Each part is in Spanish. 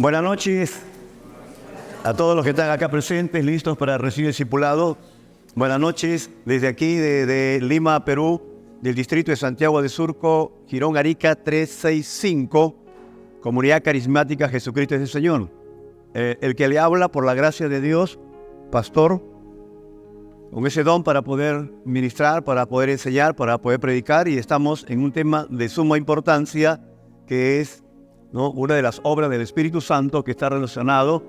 Buenas noches a todos los que están acá presentes, listos para recibir discipulado. Buenas noches desde aquí, de Lima, Perú, del distrito de Santiago de Surco, Girón, Arica 365, Comunidad Carismática Jesucristo es el Señor. El que le habla, por la gracia de Dios, pastor, con ese don para poder ministrar, para poder enseñar, para poder predicar, y estamos en un tema de suma importancia que es, ¿no?, una de las obras del Espíritu Santo que está relacionado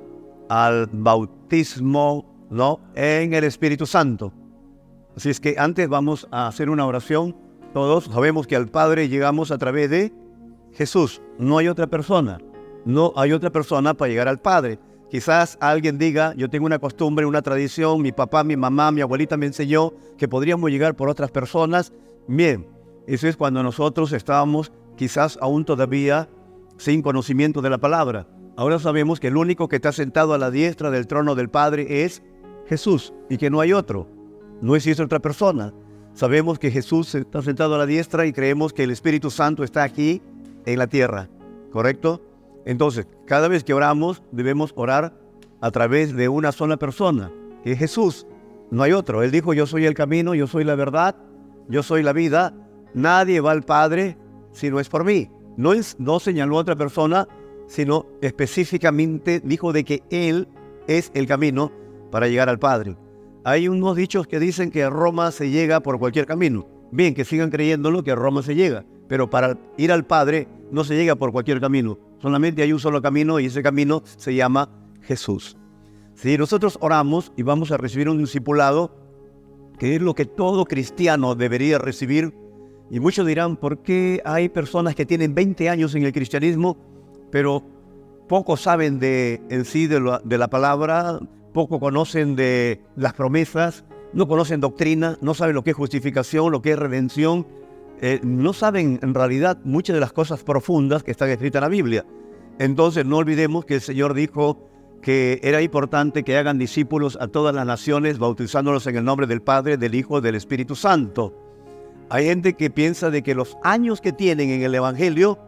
al bautismo, ¿no?, en el Espíritu Santo. Así es que antes vamos a hacer una oración. Todos sabemos que al Padre llegamos a través de Jesús. No hay otra persona. No hay otra persona para llegar al Padre. Quizás alguien diga, yo tengo una costumbre, una tradición, mi papá, mi mamá, mi abuelita me enseñó que podríamos llegar por otras personas. Bien, eso es cuando nosotros estábamos quizás aún todavía sin conocimiento de la palabra. Ahora sabemos que el único que está sentado a la diestra del trono del Padre es Jesús y que no hay otro. No existe otra persona. Sabemos que Jesús está sentado a la diestra y creemos que el Espíritu Santo está aquí en la tierra, ¿correcto? Entonces, cada vez que oramos, debemos orar a través de una sola persona, que es Jesús. No hay otro. Él dijo, yo soy el camino, yo soy la verdad, yo soy la vida. Nadie va al Padre si no es por mí. No señaló a otra persona, sino específicamente dijo de que Él es el camino para llegar al Padre. Hay unos dichos que dicen que a Roma se llega por cualquier camino. Bien, que sigan creyéndolo, que a Roma se llega. Pero para ir al Padre no se llega por cualquier camino. Solamente hay un solo camino y ese camino se llama Jesús. Si nosotros oramos y vamos a recibir un discipulado, que es lo que todo cristiano debería recibir, y muchos dirán, ¿por qué hay personas que tienen 20 años en el cristianismo, pero poco saben en sí de la palabra, poco conocen de las promesas, no conocen doctrina, no saben lo que es justificación, lo que es redención? No saben en realidad muchas de las cosas profundas que están escritas en la Biblia. Entonces no olvidemos que el Señor dijo que era importante que hagan discípulos a todas las naciones, bautizándolos en el nombre del Padre, del Hijo y del Espíritu Santo. Hay gente que piensa de que los años que tienen en el Evangelio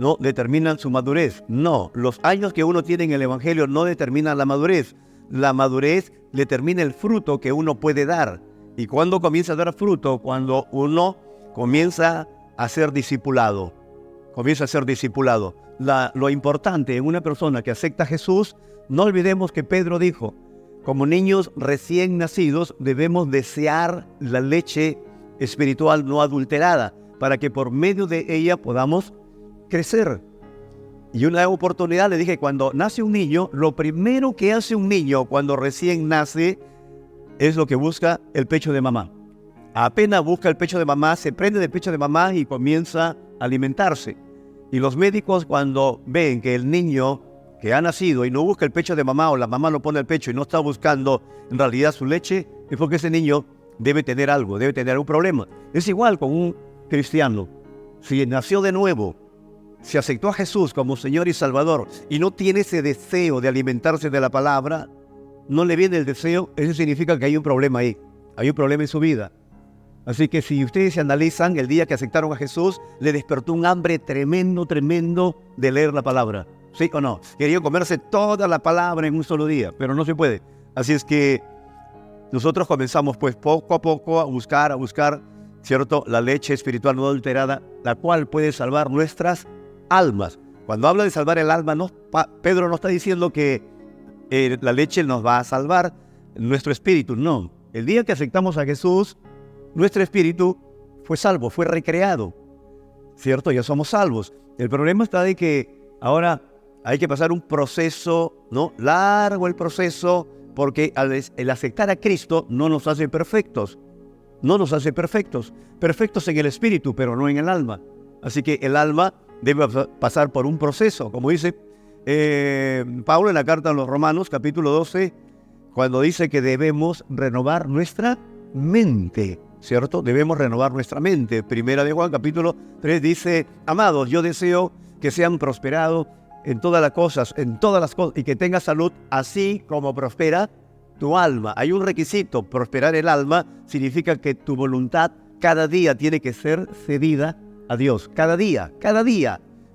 no determinan su madurez. No, los años que uno tiene en el Evangelio no determinan la madurez. La madurez determina el fruto que uno puede dar. ¿Y cuándo comienza a dar fruto? Cuando uno comienza a ser discipulado. Comienza a ser discipulado. Lo importante en una persona que acepta a Jesús, no olvidemos que Pedro dijo, como niños recién nacidos debemos desear la leche espiritual no adulterada, para que por medio de ella podamos crecer. Y una oportunidad le dije, cuando nace un niño, lo primero que hace un niño cuando recién nace es lo que busca el pecho de mamá. Apenas busca el pecho de mamá, se prende del pecho de mamá y comienza a alimentarse. Y los médicos, cuando ven que el niño que ha nacido y no busca el pecho de mamá, o la mamá lo pone al pecho y no está buscando en realidad su leche, es porque ese niño debe tener algo, debe tener un problema. Es igual con un cristiano. Si nació de nuevo, si aceptó a Jesús como Señor y Salvador y no tiene ese deseo de alimentarse de la palabra, no le viene el deseo, eso significa que hay un problema ahí. Hay un problema en su vida. Así que si ustedes se analizan, el día que aceptaron a Jesús, le despertó un hambre tremendo de leer la palabra. ¿Sí o no? Querían comerse toda la palabra en un solo día, pero no se puede. Así es que nosotros comenzamos pues poco a poco a buscar, ¿cierto?, la leche espiritual no adulterada, la cual puede salvar nuestras almas. Cuando habla de salvar el alma, Pedro no está diciendo que la leche nos va a salvar nuestro espíritu, no. El día que aceptamos a Jesús, nuestro espíritu fue salvo, fue recreado, ¿cierto? Ya somos salvos. El problema está de que ahora hay que pasar un proceso, ¿no? Largo el proceso, porque el aceptar a Cristo no nos hace perfectos. No nos hace perfectos. Perfectos en el espíritu, pero no en el alma. Así que el alma debe pasar por un proceso, como dice Pablo en la carta a los Romanos, capítulo 12, cuando dice que debemos renovar nuestra mente, ¿cierto? Debemos renovar nuestra mente. Primera de Juan, capítulo 3, dice, amados, yo deseo que sean prosperados en todas las cosas, y que tengas salud, así como prospera tu alma. Hay un requisito: prosperar el alma significa que tu voluntad cada día tiene que ser cedida a Dios. Cada día.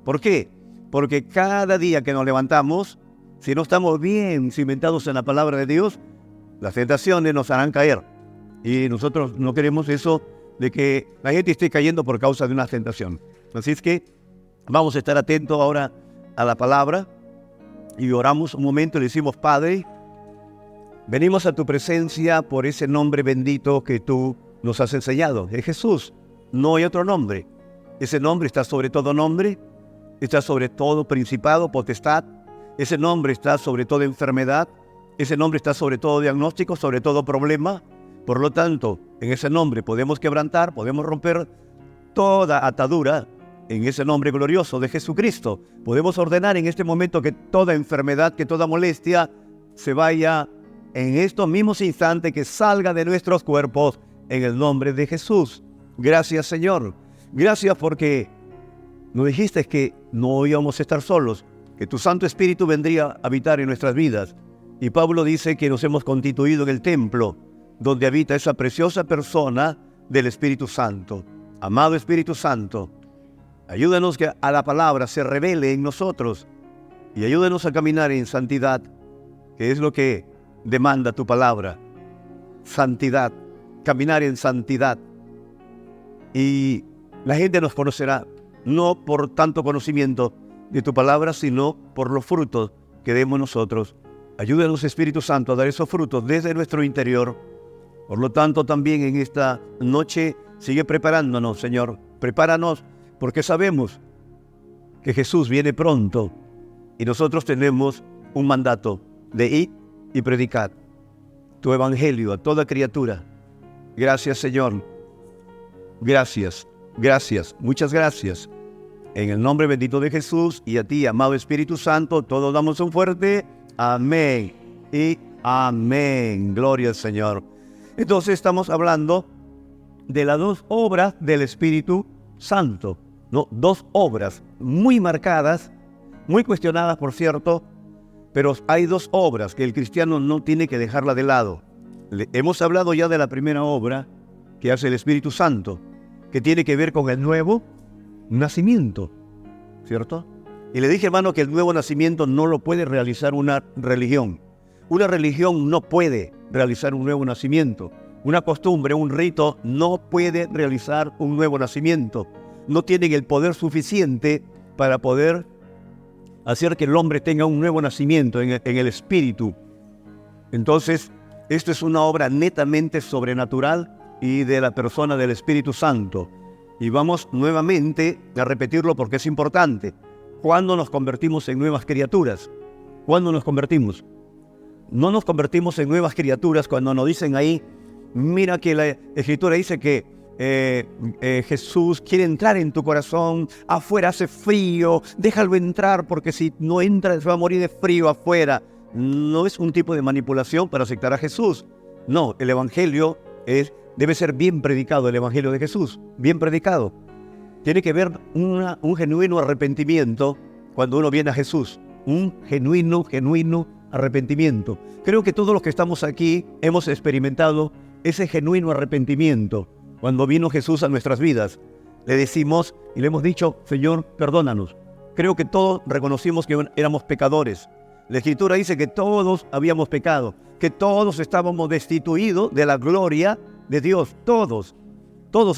¿Por qué? porque cada día que nos levantamos, si no estamos bien cimentados en la palabra de Dios, las tentaciones nos harán caer. Y nosotros no queremos eso de que la gente esté cayendo por causa de una tentación. Así es que vamos a estar atentos ahora a la palabra y oramos un momento y le decimos: Padre, venimos a tu presencia por ese nombre bendito que tú nos has enseñado. Es Jesús, no hay otro nombre. Ese nombre está sobre todo nombre, está sobre todo principado, potestad. Ese nombre está sobre toda enfermedad. Ese nombre está sobre todo diagnóstico, sobre todo problema. Por lo tanto, en ese nombre podemos quebrantar, podemos romper toda atadura. En ese nombre glorioso de Jesucristo podemos ordenar en este momento que toda enfermedad, que toda molestia se vaya en estos mismos instantes, que salga de nuestros cuerpos en el nombre de Jesús. Gracias, Señor. Gracias porque nos dijiste que no íbamos a estar solos, que tu Santo Espíritu vendría a habitar en nuestras vidas. Y Pablo dice que nos hemos constituido en el templo donde habita esa preciosa persona del Espíritu Santo. Amado Espíritu Santo, ayúdanos que a la palabra se revele en nosotros y ayúdanos a caminar en santidad, que es lo que demanda tu palabra. Santidad, caminar en santidad. Y la gente nos conocerá no por tanto conocimiento de tu palabra, sino por los frutos que demos nosotros. Ayúdanos, Espíritu Santo, a dar esos frutos desde nuestro interior. Por lo tanto, también en esta noche sigue preparándonos, Señor. Prepáranos, porque sabemos que Jesús viene pronto y nosotros tenemos un mandato de ir y predicar tu evangelio a toda criatura. Gracias, Señor. Gracias, gracias, muchas gracias. En el nombre bendito de Jesús y a ti, amado Espíritu Santo, todos damos un fuerte amén y amén. Gloria al Señor. Entonces estamos hablando de las dos obras del Espíritu Santo, ¿no? Dos obras muy marcadas, muy cuestionadas, por cierto, pero hay dos obras que el cristiano no tiene que dejarla de lado. Hemos hablado ya de la primera obra que hace el Espíritu Santo, que tiene que ver con el nuevo nacimiento, ¿cierto? Y le dije, hermano, que el nuevo nacimiento no lo puede realizar una religión. Una religión no puede realizar un nuevo nacimiento. Una costumbre, un rito, no puede realizar un nuevo nacimiento. No tienen el poder suficiente para poder hacer que el hombre tenga un nuevo nacimiento en el espíritu. Entonces, esto es una obra netamente sobrenatural y de la persona del Espíritu Santo. Y vamos nuevamente a repetirlo porque es importante. ¿Cuándo nos convertimos en nuevas criaturas? ¿Cuándo nos convertimos? No nos convertimos en nuevas criaturas cuando nos dicen ahí, mira que la Escritura dice que Jesús quiere entrar en tu corazón, afuera hace frío, déjalo entrar porque si no entra se va a morir de frío afuera. No es un tipo de manipulación para aceptar a Jesús. No, el Evangelio debe ser bien predicado, el Evangelio de Jesús, bien predicado. Tiene que haber un genuino arrepentimiento cuando uno viene a Jesús, un genuino arrepentimiento. Creo que todos los que estamos aquí hemos experimentado ese genuino arrepentimiento. Cuando vino Jesús a nuestras vidas, le decimos y le hemos dicho, Señor, perdónanos. Creo que todos reconocimos que éramos pecadores. La Escritura dice que todos habíamos pecado, que todos estábamos destituidos de la gloria de Dios. Todos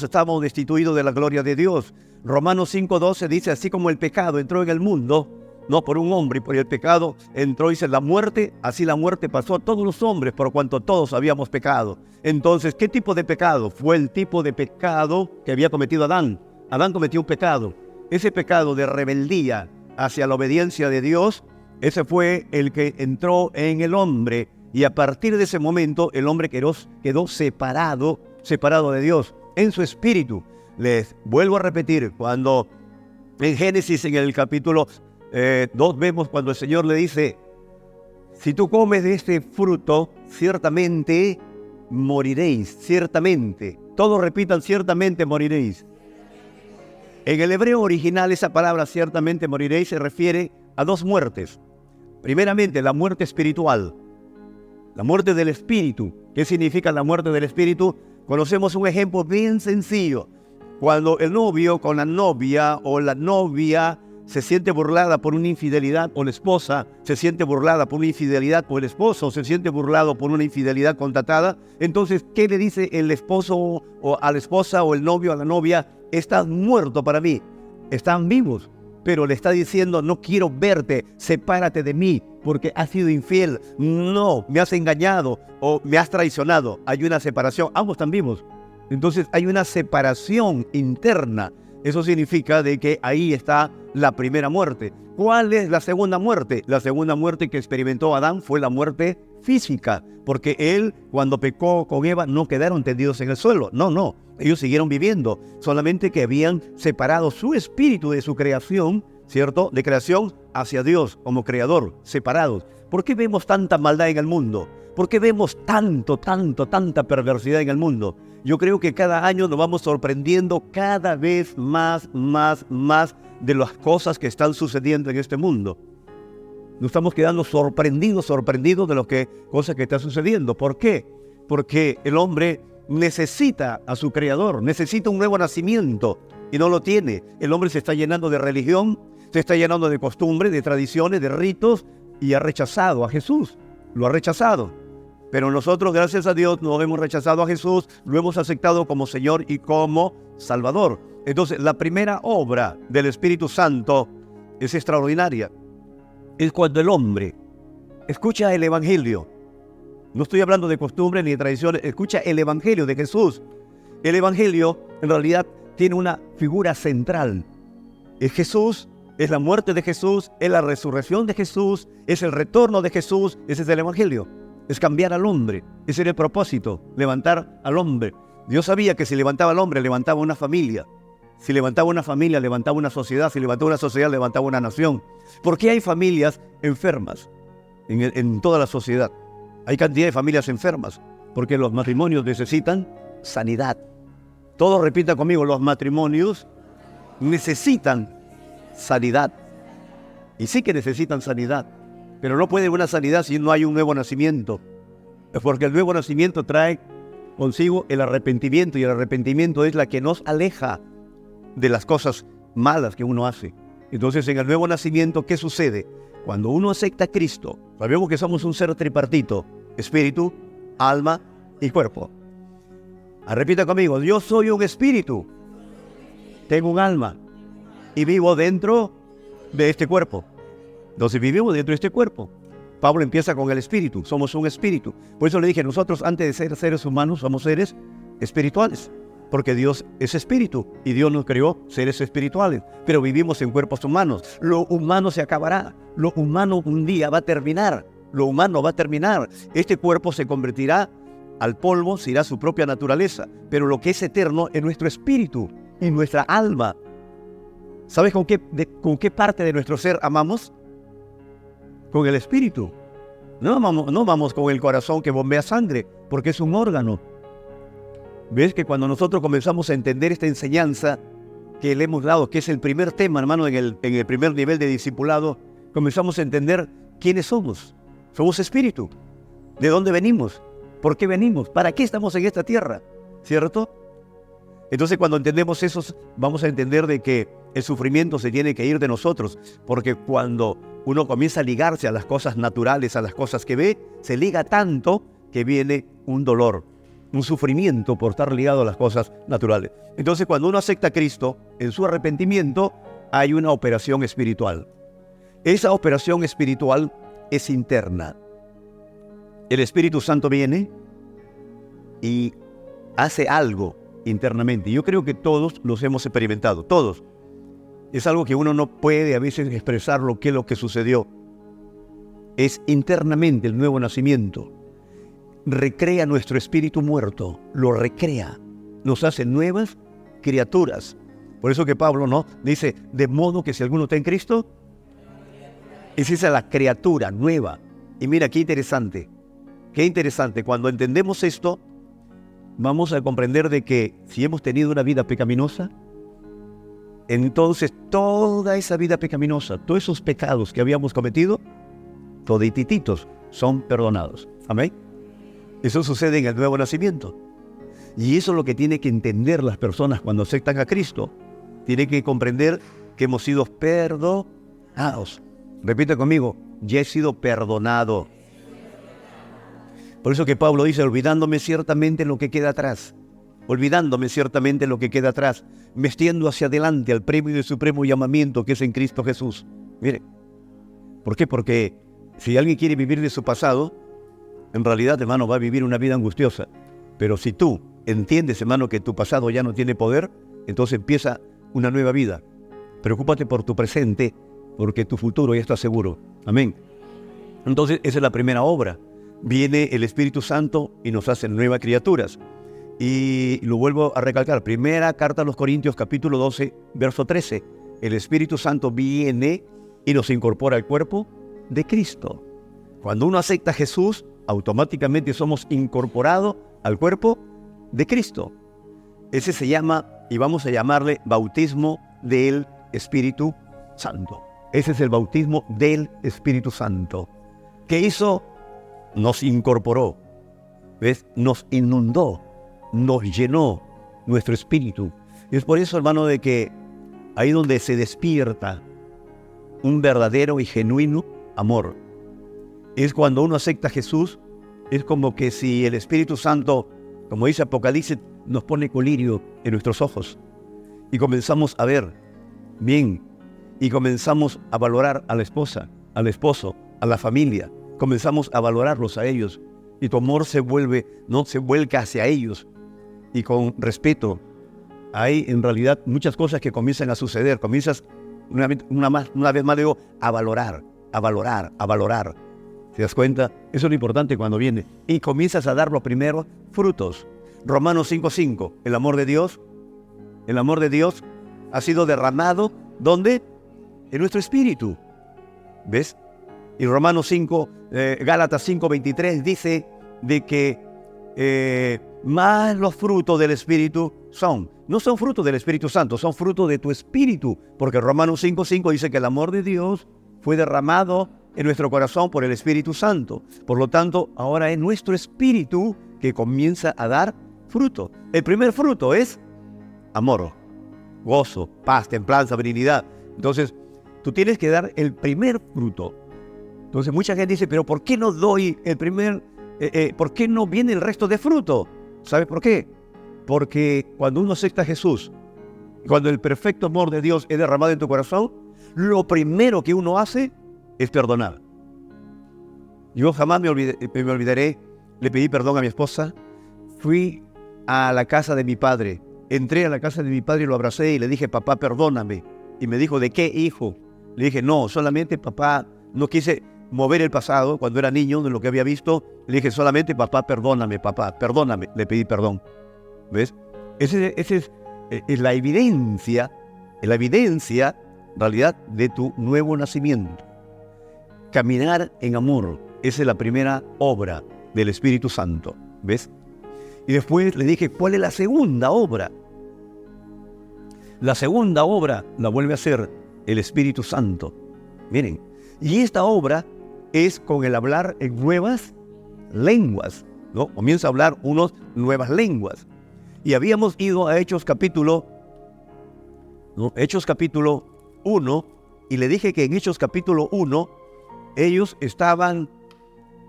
estábamos destituidos de la gloria de Dios. Romanos 5:12 dice, así como el pecado entró en el mundo, no por un hombre, y por el pecado entró, dice, la muerte, así la muerte pasó a todos los hombres, por cuanto todos habíamos pecado. Entonces, ¿qué tipo de pecado? Fue el tipo de pecado que había cometido Adán. Adán cometió un pecado. Ese pecado de rebeldía hacia la obediencia de Dios, ese fue el que entró en el hombre. Y a partir de ese momento, el hombre quedó separado de Dios en su espíritu. Les vuelvo a repetir, cuando en Génesis, en el capítulo 2, vemos cuando el Señor le dice, si tú comes de este fruto, ciertamente moriréis, ciertamente. Todos repitan, ciertamente moriréis. En el hebreo original, esa palabra ciertamente moriréis se refiere a dos muertes. Primeramente, la muerte espiritual, la muerte del espíritu. ¿Qué significa la muerte del espíritu? Conocemos un ejemplo bien sencillo. Cuando el novio con la novia o la novia se siente burlada por una infidelidad, o la esposa se siente burlada por una infidelidad, o el esposo se siente burlado por una infidelidad contratada, entonces, ¿qué le dice el esposo o a la esposa o el novio a la novia? Estás muerto para mí. Están vivos, pero le está diciendo, no quiero verte, sepárate de mí, porque has sido infiel. No, me has engañado o me has traicionado. Hay una separación, ambos están vivos. Entonces hay una separación interna. Eso significa de que ahí está la primera muerte. ¿Cuál es la segunda muerte? La segunda muerte que experimentó Adán fue la muerte física, porque él, cuando pecó con Eva, no quedaron tendidos en el suelo. No, ellos siguieron viviendo, solamente que habían separado su espíritu de su creación, ¿cierto? De creación hacia Dios como creador, separados. ¿Por qué vemos tanta maldad en el mundo? ¿Por qué vemos tanta perversidad en el mundo? Yo creo que cada año nos vamos sorprendiendo cada vez más de las cosas que están sucediendo en este mundo. Nos estamos quedando sorprendidos de lo que cosas que están sucediendo. ¿Por qué? Porque el hombre necesita a su creador, necesita un nuevo nacimiento y no lo tiene. El hombre se está llenando de religión, se está llenando de costumbres, de tradiciones, de ritos y ha rechazado a Jesús. Lo ha rechazado. Pero nosotros, gracias a Dios, no hemos rechazado a Jesús, lo hemos aceptado como Señor y como Salvador. Entonces, la primera obra del Espíritu Santo es extraordinaria. Es cuando el hombre escucha el Evangelio. No estoy hablando de costumbres ni de tradiciones, escucha el Evangelio de Jesús. El Evangelio, en realidad, tiene una figura central. Es Jesús, es la muerte de Jesús, es la resurrección de Jesús, es el retorno de Jesús, ese es el Evangelio. Es cambiar al hombre, ese era el propósito, levantar al hombre. Dios sabía que si levantaba al hombre, levantaba una familia. Si levantaba una familia, levantaba una sociedad. Si levantaba una sociedad, levantaba una nación. ¿Por qué hay familias enfermas en toda la sociedad? Hay cantidad de familias enfermas, porque los matrimonios necesitan sanidad. Todos repitan conmigo, los matrimonios necesitan sanidad. Y sí que necesitan sanidad. Pero no puede haber una sanidad si no hay un nuevo nacimiento. Es porque el nuevo nacimiento trae consigo el arrepentimiento, y el arrepentimiento es la que nos aleja de las cosas malas que uno hace. Entonces, en el nuevo nacimiento, ¿qué sucede? Cuando uno acepta a Cristo, sabemos que somos un ser tripartito: espíritu, alma y cuerpo. Repita conmigo, yo soy un espíritu, tengo un alma y vivo dentro de este cuerpo. Entonces vivimos dentro de este cuerpo. Pablo empieza con el espíritu, somos un espíritu. Por eso le dije, nosotros antes de ser seres humanos somos seres espirituales, porque Dios es espíritu y Dios nos creó seres espirituales, pero vivimos en cuerpos humanos. Lo humano se acabará, lo humano un día va a terminar, lo humano va a terminar. Este cuerpo se convertirá al polvo, se irá a su propia naturaleza, pero lo que es eterno es nuestro espíritu y nuestra alma. ¿Sabes con qué parte de nuestro ser amamos? Con el espíritu. No vamos con el corazón que bombea sangre, porque es un órgano. ¿Ves que cuando nosotros comenzamos a entender esta enseñanza que le hemos dado, que es el primer tema, hermano, en el primer nivel de discipulado, comenzamos a entender quiénes somos? Somos espíritu. ¿De dónde venimos? ¿Por qué venimos? ¿Para qué estamos en esta tierra? ¿Cierto? Entonces, cuando entendemos eso, vamos a entender de que el sufrimiento se tiene que ir de nosotros, porque cuando uno comienza a ligarse a las cosas naturales, a las cosas que ve, se liga tanto que viene un dolor, un sufrimiento por estar ligado a las cosas naturales. Entonces, cuando uno acepta a Cristo, en su arrepentimiento hay una operación espiritual. Esa operación espiritual es interna. El Espíritu Santo viene y hace algo internamente. Yo creo que todos los hemos experimentado, todos. Es algo que uno no puede a veces expresar qué es lo que sucedió. Es internamente el nuevo nacimiento. Recrea nuestro espíritu muerto, lo recrea, nos hace nuevas criaturas. Por eso que Pablo, ¿no?, dice, de modo que si alguno está en Cristo, es esa la criatura nueva. Y mira, qué interesante, cuando entendemos esto, vamos a comprender de que si hemos tenido una vida pecaminosa, entonces toda esa vida pecaminosa, todos esos pecados que habíamos cometido, todititos son perdonados. Amén. Eso sucede en el nuevo nacimiento. Y eso es lo que tienen que entender las personas cuando aceptan a Cristo. Tienen que comprender que hemos sido perdonados. Repite conmigo, ya he sido perdonado. Por eso que Pablo dice, olvidándome ciertamente lo que queda atrás. Olvidándome ciertamente lo que queda atrás. Metiendo hacia adelante al premio de supremo llamamiento que es en Cristo Jesús. Mire, ¿por qué? Porque si alguien quiere vivir de su pasado, en realidad, hermano, va a vivir una vida angustiosa. Pero si tú entiendes, hermano, que tu pasado ya no tiene poder, entonces empieza una nueva vida. Preocúpate por tu presente, porque tu futuro ya está seguro. Amén. Entonces, esa es la primera obra. Viene el Espíritu Santo y nos hace nuevas criaturas. Y lo vuelvo a recalcar. Primera carta a los Corintios, capítulo 12, verso 13. El Espíritu Santo viene y nos incorpora al cuerpo de Cristo. Cuando uno acepta a Jesús, automáticamente somos incorporados al cuerpo de Cristo. Ese se llama, y vamos a llamarle, bautismo del Espíritu Santo. Ese es el bautismo del Espíritu Santo. ¿Qué hizo? Nos incorporó, ¿ves? Nos inundó, nos llenó nuestro espíritu. Y es por eso, hermano, de que ahí donde se despierta un verdadero y genuino amor. Es cuando uno acepta a Jesús, es como que si el Espíritu Santo, como dice Apocalipsis, nos pone colirio en nuestros ojos. Y comenzamos a ver bien, y comenzamos a valorar a la esposa, al esposo, a la familia. Comenzamos a valorarlos a ellos. Y tu amor se vuelca hacia ellos. Y con respeto, hay en realidad muchas cosas que comienzan a suceder. Comienzas, una vez más digo, a valorar. ¿Te das cuenta? Eso es lo importante cuando viene. Y comienzas a dar los primeros frutos. Romanos 5:5. El amor de Dios ha sido derramado, ¿dónde? En nuestro espíritu. ¿Ves? Y Romanos 5, Gálatas 5:23 dice de que más los frutos del Espíritu no son frutos del Espíritu Santo, son frutos de tu espíritu. Porque Romanos 5:5 dice que el amor de Dios fue derramado en nuestro corazón por el Espíritu Santo. Por lo tanto, ahora es nuestro espíritu que comienza a dar fruto. El primer fruto es amor, gozo, paz, templanza, benignidad. Entonces, tú tienes que dar el primer fruto. Entonces mucha gente dice, pero ¿por qué no doy el primer, por qué no viene el resto de fruto? ¿Sabes por qué? Porque cuando uno acepta a Jesús, cuando el perfecto amor de Dios es derramado en tu corazón, lo primero que uno hace es perdonar. Yo jamás me olvidaré, le pedí perdón a mi esposa, fui a la casa de mi padre, entré a la casa de mi padre y lo abracé y le dije, papá, perdóname. Y me dijo, ¿de qué, hijo? Le dije, no, solamente papá, no quise mover el pasado cuando era niño de lo que había visto. Le dije solamente, papá, perdóname, le pedí perdón. ¿Ves? Ese es la evidencia, en realidad, de tu nuevo nacimiento. Caminar en amor, esa es la primera obra del Espíritu Santo. ¿Ves? Y después le dije, ¿cuál es la segunda obra? La segunda obra la vuelve a hacer el Espíritu Santo. Miren, y esta obra es con el hablar en nuevas lenguas, ¿no? Comienza a hablar unas nuevas lenguas. Y habíamos ido a Hechos capítulo 1, y le dije que en Hechos capítulo 1, ellos estaban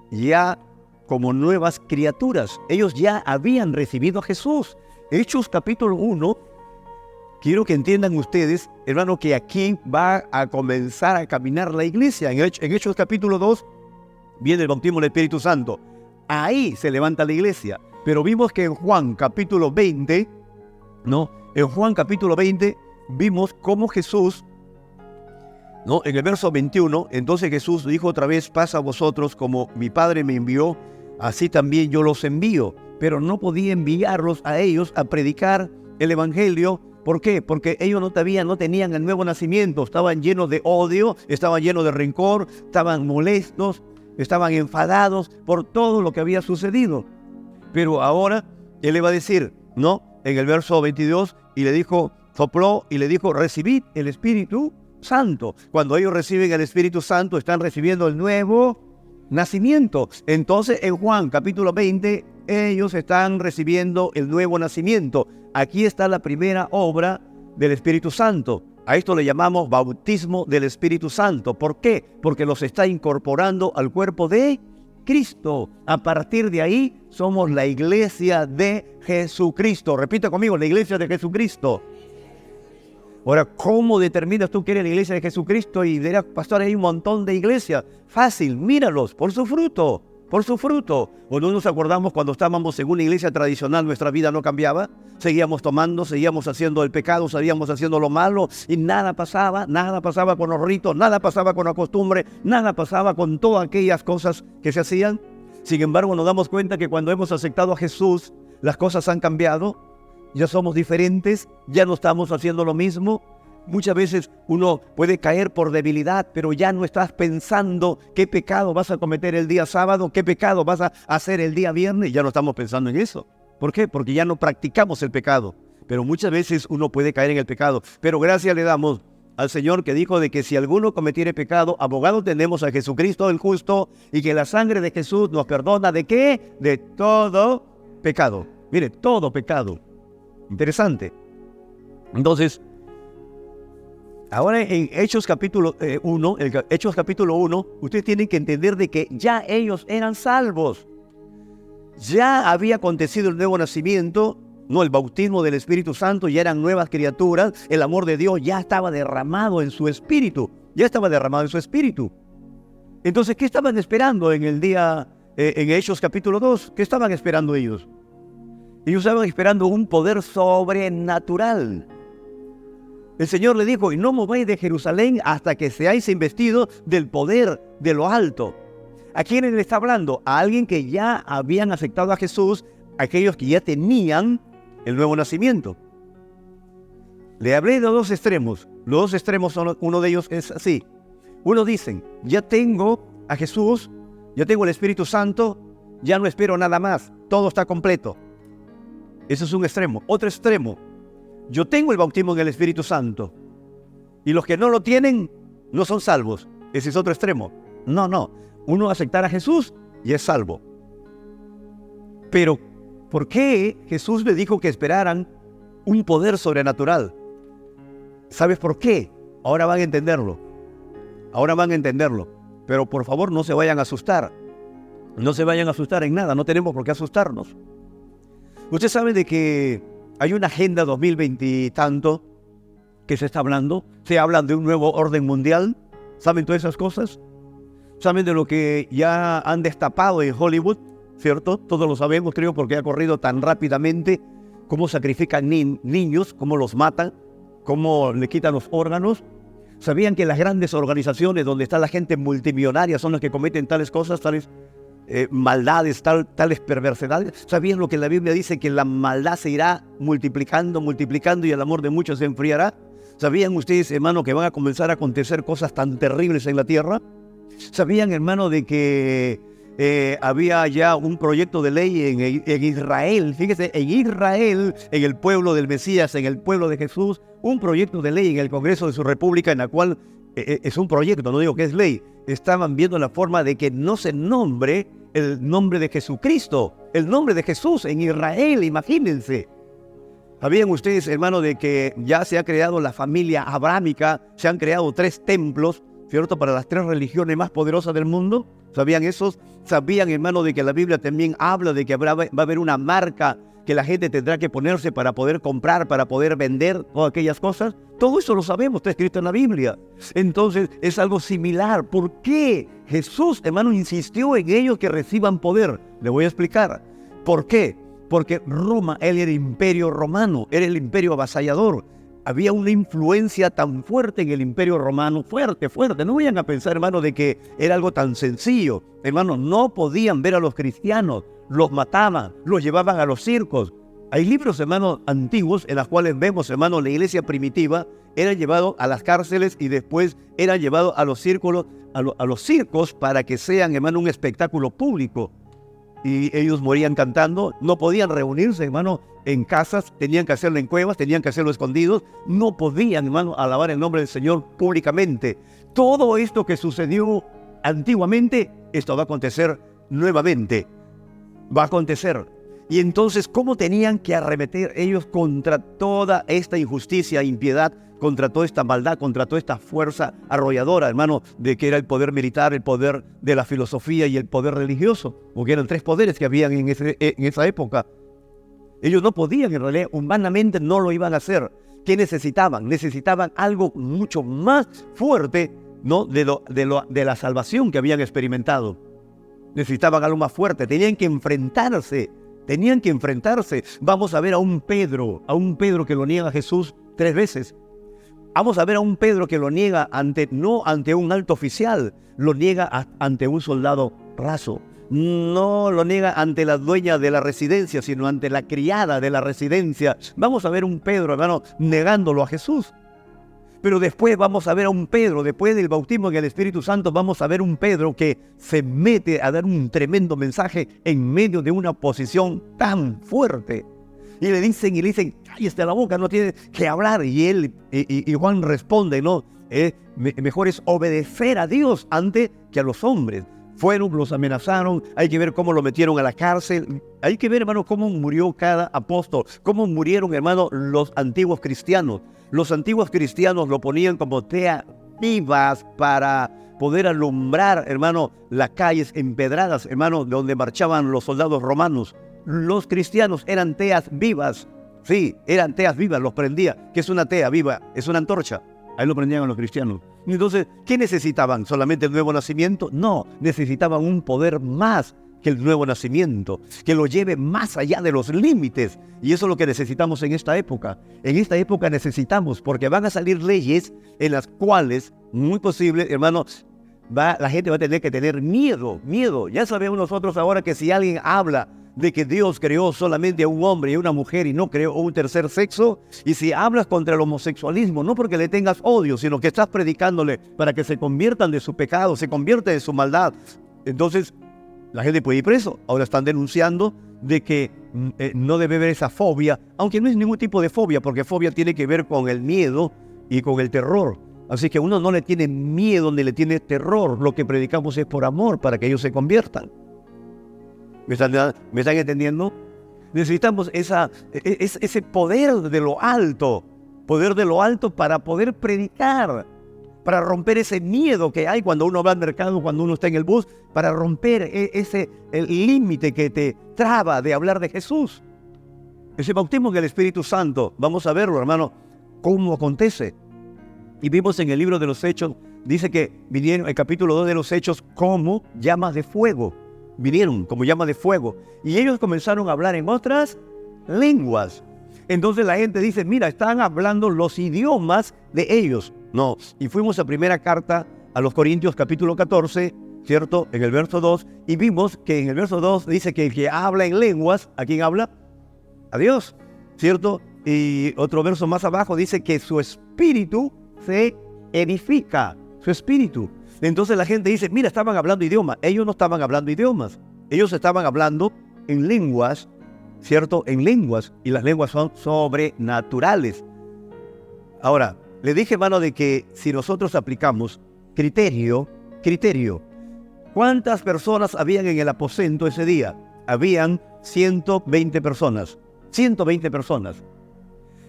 ya como nuevas criaturas. Ellos ya habían recibido a Jesús. Hechos capítulo 1, quiero que entiendan ustedes, hermano, que aquí va a comenzar a caminar la iglesia. En Hechos capítulo 2 viene el bautismo del Espíritu Santo. Ahí se levanta la iglesia. Pero vimos que en Juan capítulo 20, en Juan capítulo 20 vimos cómo Jesús, en el verso 21, entonces Jesús dijo otra vez, paz a vosotros, como mi Padre me envió, así también yo los envío. Pero no podía enviarlos a ellos a predicar el evangelio. ¿Por qué? Porque ellos no tenían el nuevo nacimiento, estaban llenos de odio, estaban llenos de rencor, estaban molestos, estaban enfadados por todo lo que había sucedido. Pero ahora Él le va a decir, en el verso 22, y le dijo, sopló y le dijo, recibid el Espíritu Santo. Cuando ellos reciben el Espíritu Santo, están recibiendo el nuevo nacimiento. Entonces en Juan capítulo 20, ellos están recibiendo el nuevo nacimiento. Aquí está la primera obra del Espíritu Santo. A esto le llamamos bautismo del Espíritu Santo. ¿Por qué? Porque los está incorporando al cuerpo de Cristo. A partir de ahí somos la iglesia de Jesucristo. Repita conmigo, la iglesia de Jesucristo. Ahora, ¿cómo determinas tú que eres la iglesia de Jesucristo? Y dirás, pastor, hay un montón de iglesias. Fácil, míralos, por su fruto, por su fruto. ¿O no nos acordamos cuando estábamos en una iglesia tradicional, nuestra vida no cambiaba? Seguíamos tomando, seguíamos haciendo el pecado, seguíamos haciendo lo malo y nada pasaba con los ritos, nada pasaba con la costumbre, nada pasaba con todas aquellas cosas que se hacían. Sin embargo, nos damos cuenta que cuando hemos aceptado a Jesús, las cosas han cambiado. Ya somos diferentes, ya no estamos haciendo lo mismo. Muchas veces uno puede caer por debilidad, pero ya no estás pensando qué pecado vas a cometer el día sábado, qué pecado vas a hacer el día viernes. Ya no estamos pensando en eso. ¿Por qué? Porque ya no practicamos el pecado. Pero muchas veces uno puede caer en el pecado. Pero gracias le damos al Señor que dijo de que si alguno cometiere pecado, abogado tenemos a Jesucristo el justo, y que la sangre de Jesús nos perdona ¿de qué? De todo pecado. Mire, todo pecado. Interesante. Entonces, ahora en Hechos capítulo 1, ustedes tienen que entender de que ya ellos eran salvos. Ya había acontecido el nuevo nacimiento, no el bautismo del Espíritu Santo, ya eran nuevas criaturas, el amor de Dios ya estaba derramado en su espíritu, Entonces, ¿qué estaban esperando en el día, en Hechos capítulo 2? ¿Qué estaban esperando ellos? Ellos estaban esperando un poder sobrenatural. El Señor le dijo, y no mováis de Jerusalén hasta que seáis investidos del poder de lo alto. ¿A quién le está hablando? A alguien que ya habían aceptado a Jesús, aquellos que ya tenían el nuevo nacimiento. Le hablé de dos extremos. Los dos extremos son, uno de ellos es así. Uno dicen, ya tengo a Jesús, ya tengo el Espíritu Santo, ya no espero nada más, todo está completo. Ese es un extremo. Otro extremo, yo tengo el bautismo en el Espíritu Santo y los que no lo tienen no son salvos. Ese es otro extremo. No. Uno aceptar a Jesús y es salvo. Pero, ¿por qué Jesús le dijo que esperaran un poder sobrenatural? ¿Sabes por qué? Ahora van a entenderlo. Pero por favor no se vayan a asustar. No se vayan a asustar en nada. No tenemos por qué asustarnos. Ustedes saben de que hay una agenda 2020 y tanto que se está hablando. Se habla de un nuevo orden mundial. ¿Saben todas esas cosas? ¿Saben de lo que ya han destapado en Hollywood? ¿Cierto? Todos lo sabemos, creo, porque ha corrido tan rápidamente. Cómo sacrifican niños, cómo los matan, cómo le quitan los órganos. ¿Sabían que las grandes organizaciones donde está la gente multimillonaria son las que cometen tales cosas, tales maldades, tales perversidades? ¿Sabían lo que la Biblia dice? Que la maldad se irá multiplicando y el amor de muchos se enfriará. ¿Sabían ustedes, hermano, que van a comenzar a acontecer cosas tan terribles en la tierra? ¿Sabían, hermano, de que había ya un proyecto de ley en Israel? Fíjese, en Israel, en el pueblo del Mesías, en el pueblo de Jesús, un proyecto de ley en el Congreso de su República, en la cual es un proyecto, no digo que es ley. Estaban viendo la forma de que no se nombre el nombre de Jesucristo, el nombre de Jesús en Israel, imagínense. ¿Sabían ustedes, hermano, de que ya se ha creado la familia abrámica? Se han creado 3 templos, ¿cierto?, para las 3 religiones más poderosas del mundo. ¿Sabían eso? ¿Sabían, hermano, de que la Biblia también habla de que va a haber una marca que la gente tendrá que ponerse para poder comprar, para poder vender todas aquellas cosas? Todo eso lo sabemos, está escrito en la Biblia. Entonces es algo similar. ¿Por qué Jesús, hermano, insistió en ellos que reciban poder? Le voy a explicar. ¿Por qué? Porque Roma, él era el imperio romano, era el imperio avasallador. Había una influencia tan fuerte en el imperio romano, fuerte. No vayan a pensar, hermano, de que era algo tan sencillo. Hermano, no podían ver a los cristianos, los mataban, los llevaban a los circos. Hay libros, hermano, antiguos en los cuales vemos, hermano, la iglesia primitiva era llevado a las cárceles y después era llevado a los círculos, a los circos para que sean, hermano, un espectáculo público. Y ellos morían cantando, no podían reunirse, hermano, en casas, tenían que hacerlo en cuevas, tenían que hacerlo escondidos, no podían, hermano, alabar el nombre del Señor públicamente. Todo esto que sucedió antiguamente, esto va a acontecer nuevamente, va a acontecer. Y entonces, ¿cómo tenían que arremeter ellos contra toda esta injusticia, impiedad, contra toda esta maldad, contra toda esta fuerza arrolladora, hermano, de que era el poder militar, el poder de la filosofía y el poder religioso? Porque eran tres poderes que habían en esa época. Ellos no podían, en realidad, humanamente no lo iban a hacer. ¿Qué necesitaban? Necesitaban algo mucho más fuerte, ¿no?, de la salvación que habían experimentado. Necesitaban algo más fuerte, tenían que enfrentarse. Vamos a ver a un Pedro que lo niega a Jesús 3 veces. Vamos a ver a un Pedro que lo niega no ante un alto oficial, lo niega ante un soldado raso. No lo niega ante la dueña de la residencia, sino ante la criada de la residencia. Vamos a ver un Pedro, hermano, negándolo a Jesús. Pero después vamos a ver a un Pedro, después del bautismo en el Espíritu Santo, vamos a ver un Pedro que se mete a dar un tremendo mensaje en medio de una oposición tan fuerte. Y le dicen, cállate la boca, no tienes que hablar. Y Juan responde, no, mejor es obedecer a Dios antes que a los hombres. Fueron, los amenazaron, hay que ver cómo lo metieron a la cárcel, hay que ver, hermano, cómo murió cada apóstol, cómo murieron, hermano, los antiguos cristianos. Los antiguos cristianos lo ponían como teas vivas para poder alumbrar, hermano, las calles empedradas, hermano, donde marchaban los soldados romanos. Los cristianos eran teas vivas, sí, eran teas vivas, los prendía. ¿Qué es una tea viva? Es una antorcha. Ahí lo prendían a los cristianos. Entonces, ¿qué necesitaban? ¿Solamente el nuevo nacimiento? No, necesitaban un poder más que el nuevo nacimiento, que lo lleve más allá de los límites. Y eso es lo que necesitamos en esta época. En esta época necesitamos, porque van a salir leyes en las cuales, muy posible, hermanos, la gente va a tener que tener miedo. Ya sabemos nosotros ahora que si alguien habla de que Dios creó solamente a un hombre y a una mujer y no creó un tercer sexo, y si hablas contra el homosexualismo, no porque le tengas odio, sino que estás predicándole para que se conviertan de su pecado, se conviertan de su maldad, entonces la gente puede ir preso. Ahora están denunciando de que no debe haber esa fobia, aunque no es ningún tipo de fobia, porque fobia tiene que ver con el miedo y con el terror. Así que uno no le tiene miedo ni le tiene terror. Lo que predicamos es por amor, para que ellos se conviertan. ¿Me están entendiendo? Necesitamos ese poder de lo alto para poder predicar, para romper ese miedo que hay cuando uno va al mercado, cuando uno está en el bus, para romper el límite que te traba de hablar de Jesús. Ese bautismo en el Espíritu Santo, vamos a verlo, hermano, cómo acontece. Y vimos en el libro de los Hechos, dice que vinieron, el capítulo 2 de los Hechos, como llamas de fuego. Vinieron como llamas de fuego. Y ellos comenzaron a hablar en otras lenguas. Entonces la gente dice, mira, están hablando los idiomas de ellos. No, y fuimos a primera carta a los Corintios capítulo 14, ¿cierto? En el verso 2, y vimos que en el verso 2 dice que el que habla en lenguas, ¿a quién habla? A Dios, ¿cierto? Y otro verso más abajo dice que su espíritu se edifica, su espíritu. Entonces la gente dice, mira, estaban hablando idiomas. Ellos no estaban hablando idiomas. Ellos estaban hablando en lenguas, ¿cierto? En lenguas. Y las lenguas son sobrenaturales. Ahora, le dije, hermano, de que si nosotros aplicamos criterio, ¿cuántas personas habían en el aposento ese día? Habían 120 personas. 120 personas.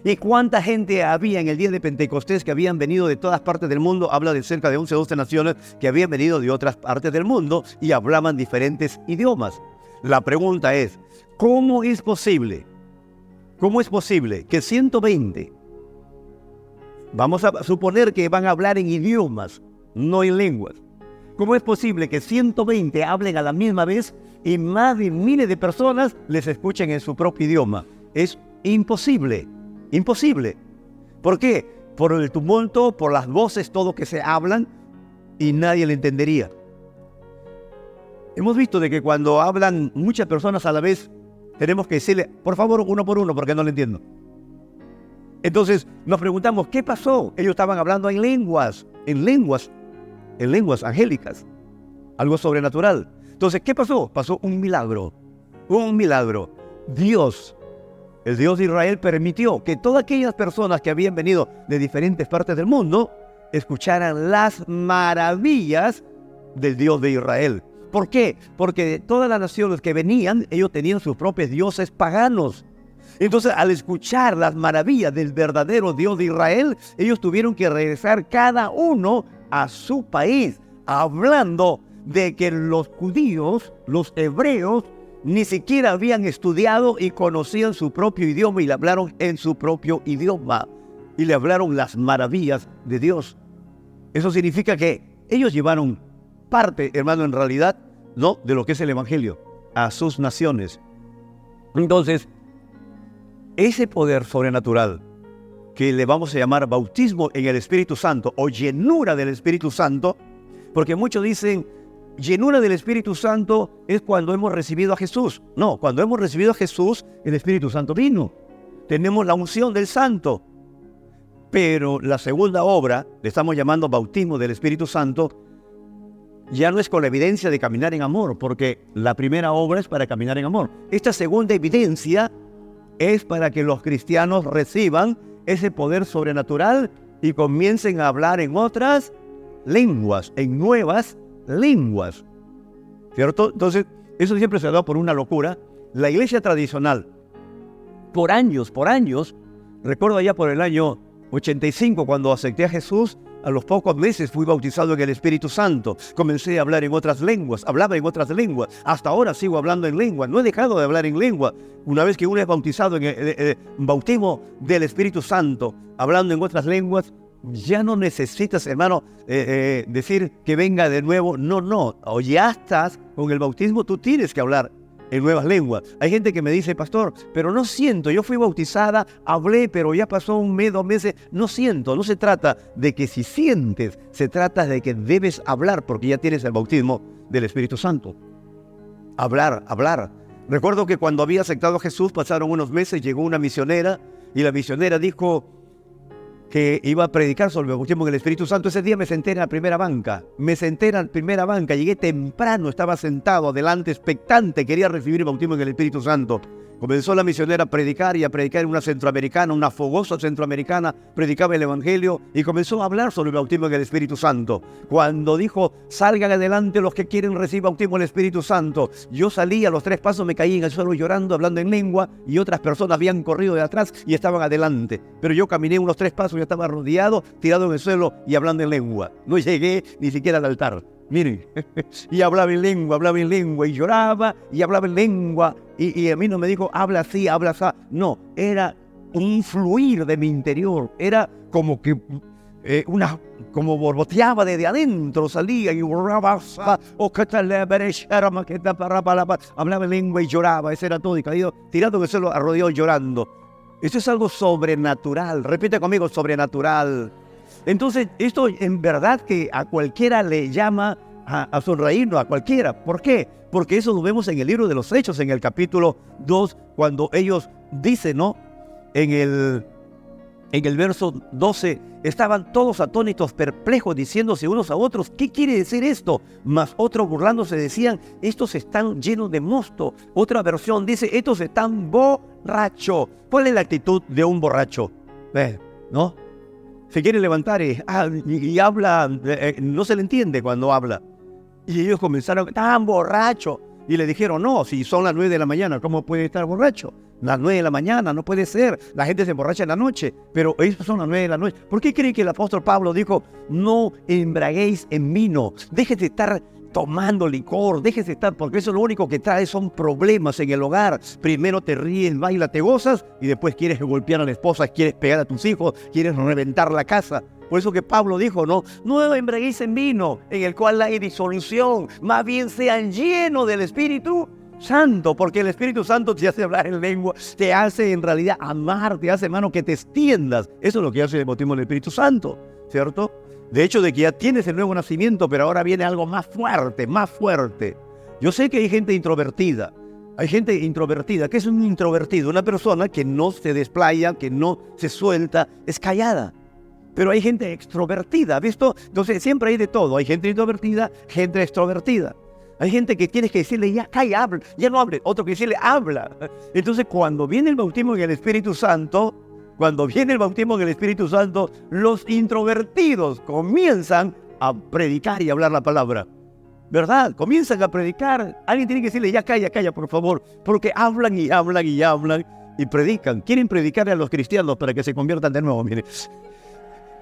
¿Y cuánta gente había en el día de Pentecostés que habían venido de todas partes del mundo? Habla de cerca de 11 o 12 naciones que habían venido de otras partes del mundo y hablaban diferentes idiomas. La pregunta es, ¿cómo es posible que 120, vamos a suponer que van a hablar en idiomas, no en lenguas? ¿Cómo es posible que 120 hablen a la misma vez y más de miles de personas les escuchen en su propio idioma? Es imposible. Imposible. ¿Por qué? Por el tumulto, por las voces, todo que se hablan y nadie le entendería. Hemos visto de que cuando hablan muchas personas a la vez, tenemos que decirle, por favor, uno por uno, porque no le entiendo. Entonces nos preguntamos, ¿qué pasó? Ellos estaban hablando en lenguas angélicas, algo sobrenatural. Entonces, ¿qué pasó? Pasó un milagro. Dios, el Dios de Israel, permitió que todas aquellas personas que habían venido de diferentes partes del mundo escucharan las maravillas del Dios de Israel. ¿Por qué? Porque de todas las naciones que venían, ellos tenían sus propios dioses paganos. Entonces, al escuchar las maravillas del verdadero Dios de Israel, ellos tuvieron que regresar cada uno a su país, hablando de que los judíos, los hebreos, ni siquiera habían estudiado y conocían su propio idioma y le hablaron en su propio idioma y le hablaron las maravillas de Dios. Eso significa que ellos llevaron parte, hermano, en realidad, ¿no?, de lo que es el Evangelio a sus naciones. Entonces, ese poder sobrenatural que le vamos a llamar bautismo en el Espíritu Santo o llenura del Espíritu Santo, porque muchos dicen, llenura del Espíritu Santo es cuando hemos recibido a Jesús. No, cuando hemos recibido a Jesús, el Espíritu Santo vino. Tenemos la unción del Santo. Pero la segunda obra, le estamos llamando bautismo del Espíritu Santo, ya no es con la evidencia de caminar en amor, porque la primera obra es para caminar en amor. Esta segunda evidencia es para que los cristianos reciban ese poder sobrenatural y comiencen a hablar en otras lenguas, en nuevas lenguas, ¿cierto? Entonces, eso siempre se da por una locura. La iglesia tradicional, por años, recuerdo allá por el año 85, cuando acepté a Jesús, a los pocos meses fui bautizado en el Espíritu Santo. Comencé a hablar en otras lenguas, hablaba en otras lenguas. Hasta ahora sigo hablando en lengua, no he dejado de hablar en lengua. Una vez que uno es bautizado en el bautismo del Espíritu Santo, hablando en otras lenguas, ya no necesitas, hermano, decir que venga de nuevo. No, o ya estás con el bautismo, tú tienes que hablar en nuevas lenguas. Hay gente que me dice, pastor, pero no siento, yo fui bautizada, hablé, pero ya pasó un mes, 2 meses, no siento. No se trata de que si sientes, se trata de que debes hablar, porque ya tienes el bautismo del Espíritu Santo. Hablar. Recuerdo que cuando había aceptado a Jesús, pasaron unos meses, llegó una misionera, y la misionera dijo que iba a predicar sobre el bautismo en el Espíritu Santo. Ese día me senté en la primera banca. Llegué temprano, estaba sentado adelante, expectante, quería recibir el bautismo en el Espíritu Santo. Comenzó la misionera a predicar en una centroamericana, una fogosa centroamericana, predicaba el Evangelio y comenzó a hablar sobre el bautismo en el Espíritu Santo. Cuando dijo, salgan adelante los que quieren recibir bautismo en el Espíritu Santo, yo salí, a los 3 pasos me caí en el suelo llorando, hablando en lengua, y otras personas habían corrido de atrás y estaban adelante. Pero yo caminé unos 3 pasos y estaba rodeado, tirado en el suelo y hablando en lengua. No llegué ni siquiera al altar. Miren, y hablaba en lengua, y lloraba, y hablaba en lengua, y a mí no me dijo, habla así, habla así. No, era un fluir de mi interior, era como que como borboteaba desde adentro, salía y hablaba en lengua y lloraba. Eso era todo, y caído, tirado en el suelo, arrodillado llorando. Esto es algo sobrenatural, repite conmigo, sobrenatural. Entonces, esto en verdad que a cualquiera le llama a sonreírnos, a cualquiera. ¿Por qué? Porque eso lo vemos en el libro de los Hechos, en el capítulo 2, cuando ellos dicen, ¿no? En el verso 12, estaban todos atónitos, perplejos, diciéndose unos a otros, ¿qué quiere decir esto? Mas otros burlándose decían, estos están llenos de mosto. Otra versión dice, estos están borrachos. ¿Cuál es la actitud de un borracho? ¿No? Se quiere levantar y habla, no se le entiende cuando habla. Y ellos comenzaron, ¡tan borracho! Y le dijeron, no, si son las 9 de la mañana, ¿cómo puede estar borracho? Las 9 de la mañana, no puede ser. La gente se emborracha en la noche, pero ellos son las 9 de la noche. ¿Por qué creen que el apóstol Pablo dijo, no embraguéis en vino? Dejen de estar tomando licor, déjese estar, porque eso lo único que trae son problemas en el hogar. Primero te ríes, bailas, te gozas, y después quieres golpear a la esposa, quieres pegar a tus hijos, quieres reventar la casa. Por eso que Pablo dijo, no embriaguéis en vino, en el cual hay disolución, más bien sean llenos del Espíritu Santo, porque el Espíritu Santo te hace hablar en lengua, te hace en realidad amar, te hace, hermano, que te extiendas. Eso es lo que hace el bautismo del Espíritu Santo, ¿cierto? De hecho, de que ya tienes el nuevo nacimiento, pero ahora viene algo más fuerte, más fuerte. Yo sé que hay gente introvertida. Hay gente introvertida. ¿Qué es un introvertido? Una persona que no se desplaya, que no se suelta, es callada. Pero hay gente extrovertida, ¿visto? Entonces siempre hay de todo. Hay gente introvertida, gente extrovertida. Hay gente que tienes que decirle, ya calla, habla, ya no hable. Otro que decirle, habla. Entonces cuando viene el bautismo en el Espíritu Santo, los introvertidos comienzan a predicar y hablar la palabra. ¿verdad? Comienzan a predicar. Alguien tiene que decirle, ya calla, por favor, porque hablan y hablan y hablan y predican. Quieren predicarle a los cristianos para que se conviertan de nuevo, miren.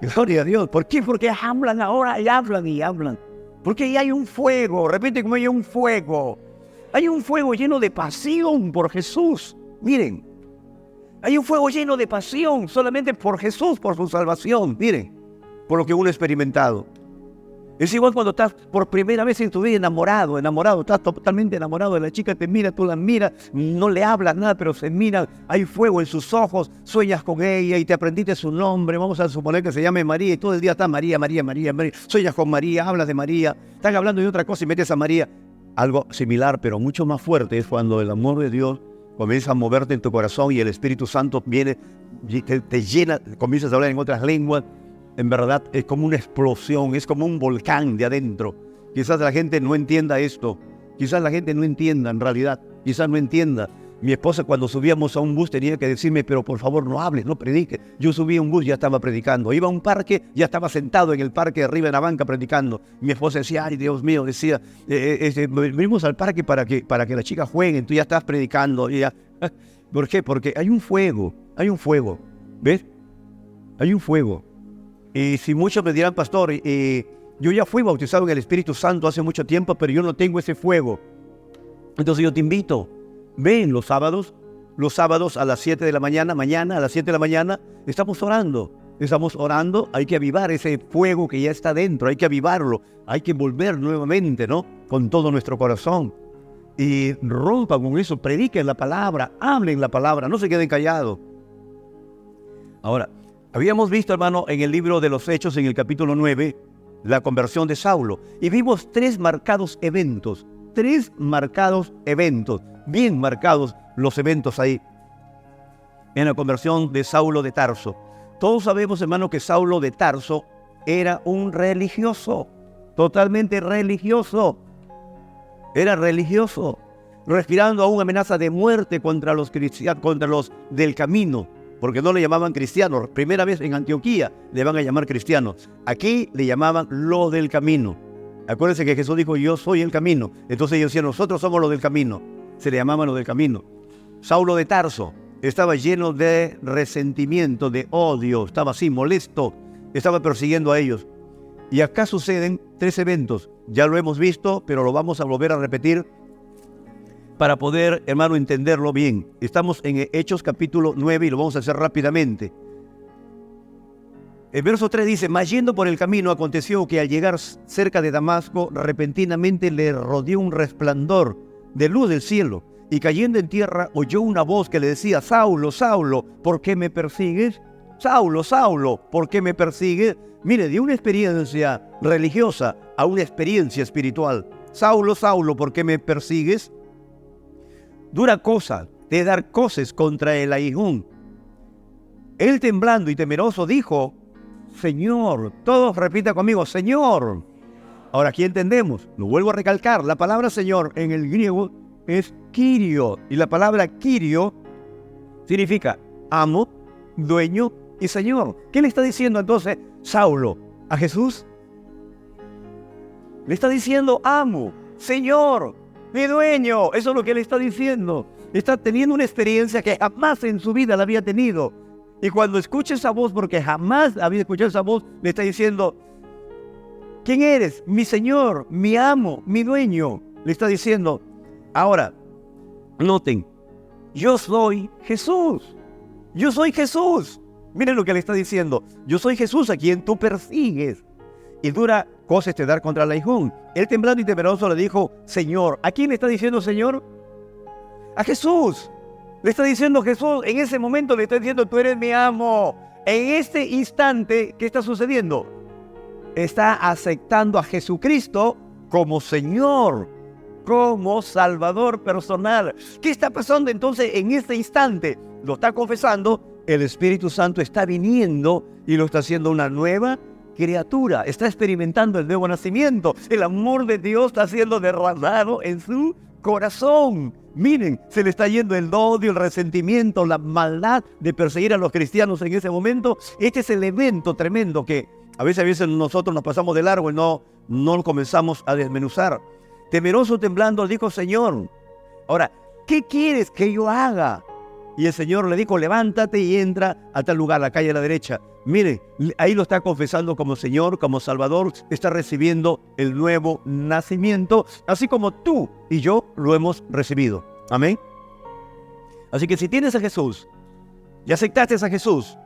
Gloria a Dios. ¿Por qué? Porque hablan ahora y hablan y hablan. Porque ahí hay un fuego. Repite como hay un fuego. Hay un fuego lleno de pasión por Jesús. Miren. Hay un fuego lleno de pasión solamente por Jesús, por su salvación. Miren. Por lo que uno ha experimentado. Es igual cuando estás por primera vez en tu vida enamorado, estás totalmente enamorado de la chica, te mira, tú la miras, no le hablas nada, pero se miran, hay fuego en sus ojos, sueñas con ella y te aprendiste su nombre, vamos a suponer que se llame María y todo el día está María, sueñas con María, hablas de María, están hablando de otra cosa y metes a María. Algo similar, pero mucho más fuerte, es cuando el amor de Dios comienza a moverte en tu corazón y el Espíritu Santo viene, te llena, comienzas a hablar en otras lenguas. En verdad es como una explosión, es como un volcán de adentro. Quizás la gente no entienda esto, quizás la gente no entienda en realidad, quizás no entienda. Mi esposa cuando subíamos a un bus tenía que decirme, pero por favor no hables, no prediques. Yo subí a un bus, ya estaba predicando. Iba a un parque, ya estaba sentado en el parque arriba en la banca predicando. Mi esposa decía, ay Dios mío, decía, venimos al parque para que las chicas jueguen, tú ya estás predicando. Y ya. ¿Por qué? Porque hay un fuego, ¿ves? Hay un fuego. Y si muchos me dirán, pastor, yo ya fui bautizado en el Espíritu Santo hace mucho tiempo, pero yo no tengo ese fuego. Entonces yo te invito, ven los sábados a las 7 de la mañana, a las 7 de la mañana, estamos orando, hay que avivar ese fuego que ya está dentro, hay que avivarlo, hay que volver nuevamente, ¿no? Con todo nuestro corazón. Y rompan con eso, prediquen la palabra, hablen la palabra, no se queden callados. Ahora, habíamos visto, hermano, en el libro de los Hechos, en el capítulo 9, la conversión de Saulo. Y vimos tres marcados eventos, bien marcados los eventos ahí, en la conversión de Saulo de Tarso. Todos sabemos, hermano, que Saulo de Tarso era un religioso, totalmente religioso. Era religioso, respirando aún amenaza de muerte contra los cristianos, contra los del camino. Porque no le llamaban cristianos. Primera vez en Antioquía le van a llamar cristianos. Aquí le llamaban los del camino. Acuérdense que Jesús dijo, yo soy el camino. Entonces ellos decían, nosotros somos los del camino. Se le llamaban los del camino. Saulo de Tarso estaba lleno de resentimiento, de odio. Estaba así, molesto. Estaba persiguiendo a ellos. Y acá suceden tres eventos. Ya lo hemos visto, pero lo vamos a volver a repetir para poder, hermano, entenderlo bien. Estamos en Hechos capítulo 9 y lo vamos a hacer rápidamente. El verso 3 dice, mas yendo por el camino aconteció que al llegar cerca de Damasco, repentinamente le rodeó un resplandor de luz del cielo, y cayendo en tierra oyó una voz que le decía, Saulo, Saulo, ¿por qué me persigues? Saulo, Saulo, ¿por qué me persigues? Mire, de una experiencia religiosa a una experiencia espiritual. Saulo, Saulo, ¿por qué me persigues? Dura cosa de dar coces contra el aguijón. Él temblando y temeroso dijo, Señor, todos repita conmigo, Señor. Ahora aquí entendemos, lo vuelvo a recalcar, la palabra Señor en el griego es Kyrio, y la palabra Kyrio significa amo, dueño y Señor. ¿Qué le está diciendo entonces Saulo a Jesús? Le está diciendo amo, Señor, mi dueño. Eso es lo que le está diciendo. Está teniendo una experiencia que jamás en su vida la había tenido. Y cuando escucha esa voz, porque jamás había escuchado esa voz, le está diciendo, ¿quién eres? Mi Señor, mi amo, mi dueño. Le está diciendo. Ahora, noten, yo soy Jesús. Yo soy Jesús. Miren lo que le está diciendo. Yo soy Jesús a quien tú persigues. Y dura cosa este dar contra el aguijón. Él temblando y temeroso le dijo, Señor. ¿A quién le está diciendo Señor? A Jesús. Le está diciendo Jesús, en ese momento le está diciendo, tú eres mi amo. En este instante, ¿qué está sucediendo? Está aceptando a Jesucristo como Señor, como Salvador personal. ¿Qué está pasando entonces en este instante? Lo está confesando, el Espíritu Santo está viniendo y lo está haciendo una nueva criatura. Está experimentando el nuevo nacimiento. El amor de Dios está siendo derramado en su corazón. Miren, se le está yendo el odio, el resentimiento, la maldad de perseguir a los cristianos en ese momento. Este es el evento tremendo que a veces nosotros nos pasamos de largo y no lo comenzamos a desmenuzar. Temeroso temblando, dijo: Señor, ahora, ¿qué quieres que yo haga? Y el Señor le dijo: levántate y entra a tal lugar, la calle a la derecha. Mire, ahí lo está confesando como Señor, como Salvador, está recibiendo el nuevo nacimiento, así como tú y yo lo hemos recibido. Amén. Así que si tienes a Jesús, ya aceptaste a Jesús,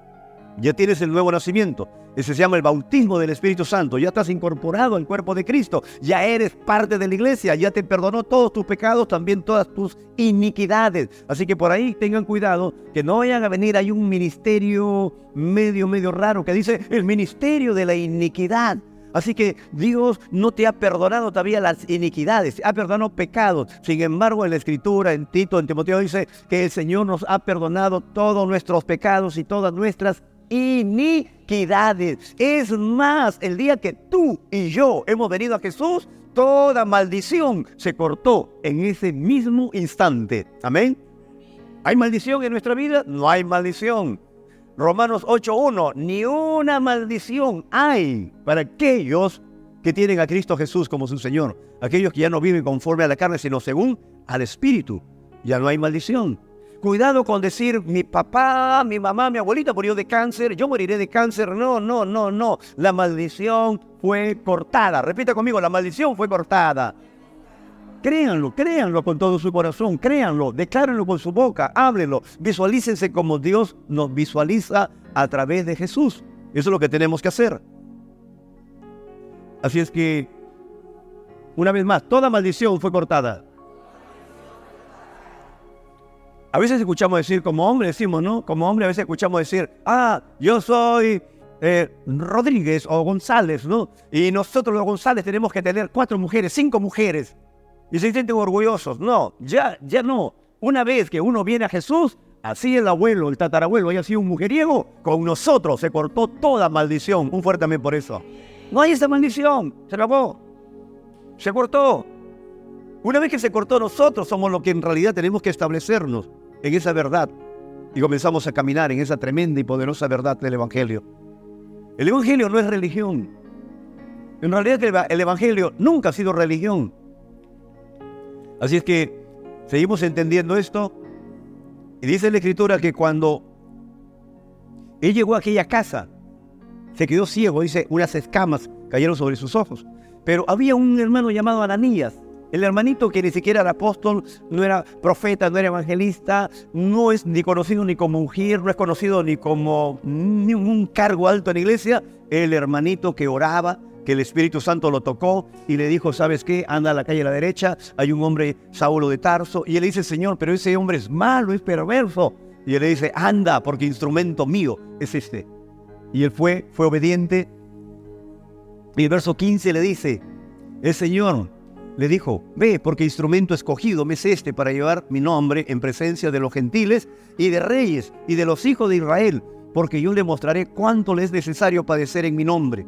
ya tienes el nuevo nacimiento. Ese se llama el bautismo del Espíritu Santo. Ya estás incorporado al cuerpo de Cristo. Ya eres parte de la iglesia. Ya te perdonó todos tus pecados, también todas tus iniquidades. Así que por ahí tengan cuidado que no vayan a venir. Hay un ministerio medio raro que dice el ministerio de la iniquidad. Así que Dios no te ha perdonado todavía las iniquidades, ha perdonado pecados. Sin embargo, en la Escritura, en Tito, en Timoteo, dice que el Señor nos ha perdonado todos nuestros pecados y todas nuestras iniquidades. Es más, el día que tú y yo hemos venido a Jesús, toda maldición se cortó en ese mismo instante. Amén. ¿Hay maldición en nuestra vida? No hay maldición. Romanos 8:1, ni una maldición hay para aquellos que tienen a Cristo Jesús como su Señor. Aquellos que ya no viven conforme a la carne, sino según al Espíritu. Ya no hay maldición. Cuidado con decir: mi papá, mi mamá, mi abuelita murió de cáncer, yo moriré de cáncer. No. La maldición fue cortada. Repita conmigo: la maldición fue cortada. Créanlo con todo su corazón, créanlo, declárenlo con su boca, háblenlo, visualícense como Dios nos visualiza a través de Jesús. Eso es lo que tenemos que hacer. Así es que, una vez más, toda maldición fue cortada. A veces escuchamos decir, como hombre decimos, ¿no? Como hombre a veces escuchamos decir: yo soy Rodríguez o González, ¿no? Y nosotros los González tenemos que tener 4 mujeres, 5 mujeres. Y se sienten orgullosos. No, ya no. Una vez que uno viene a Jesús, así el abuelo, el tatarabuelo haya sido un mujeriego, con nosotros se cortó toda maldición. Un fuerte amén por eso. No hay esa maldición. Se acabó. Se cortó. Una vez que se cortó, nosotros somos los que en realidad tenemos que establecernos en esa verdad. Y comenzamos a caminar en esa tremenda y poderosa verdad del Evangelio. El Evangelio no es religión. En realidad el Evangelio nunca ha sido religión. Así es que seguimos entendiendo esto. Y dice la Escritura que cuando él llegó a aquella casa, se quedó ciego. Dice, unas escamas cayeron sobre sus ojos. Pero había un hermano llamado Ananías. El hermanito que ni siquiera era apóstol, no era profeta, no era evangelista, no es ni conocido ni como ungir, no es conocido ni como un cargo alto en la iglesia. El hermanito que oraba, que el Espíritu Santo lo tocó y le dijo: ¿sabes qué? Anda a la calle a la derecha, hay un hombre, Saulo de Tarso. Y él le dice: Señor, pero ese hombre es malo, es perverso. Y él le dice: anda, porque instrumento mío es este. Y él fue obediente. Y el verso 15 le dice: el Señor le dijo: ve, porque instrumento escogido me es este para llevar mi nombre en presencia de los gentiles y de reyes y de los hijos de Israel, porque yo le mostraré cuánto le es necesario padecer en mi nombre.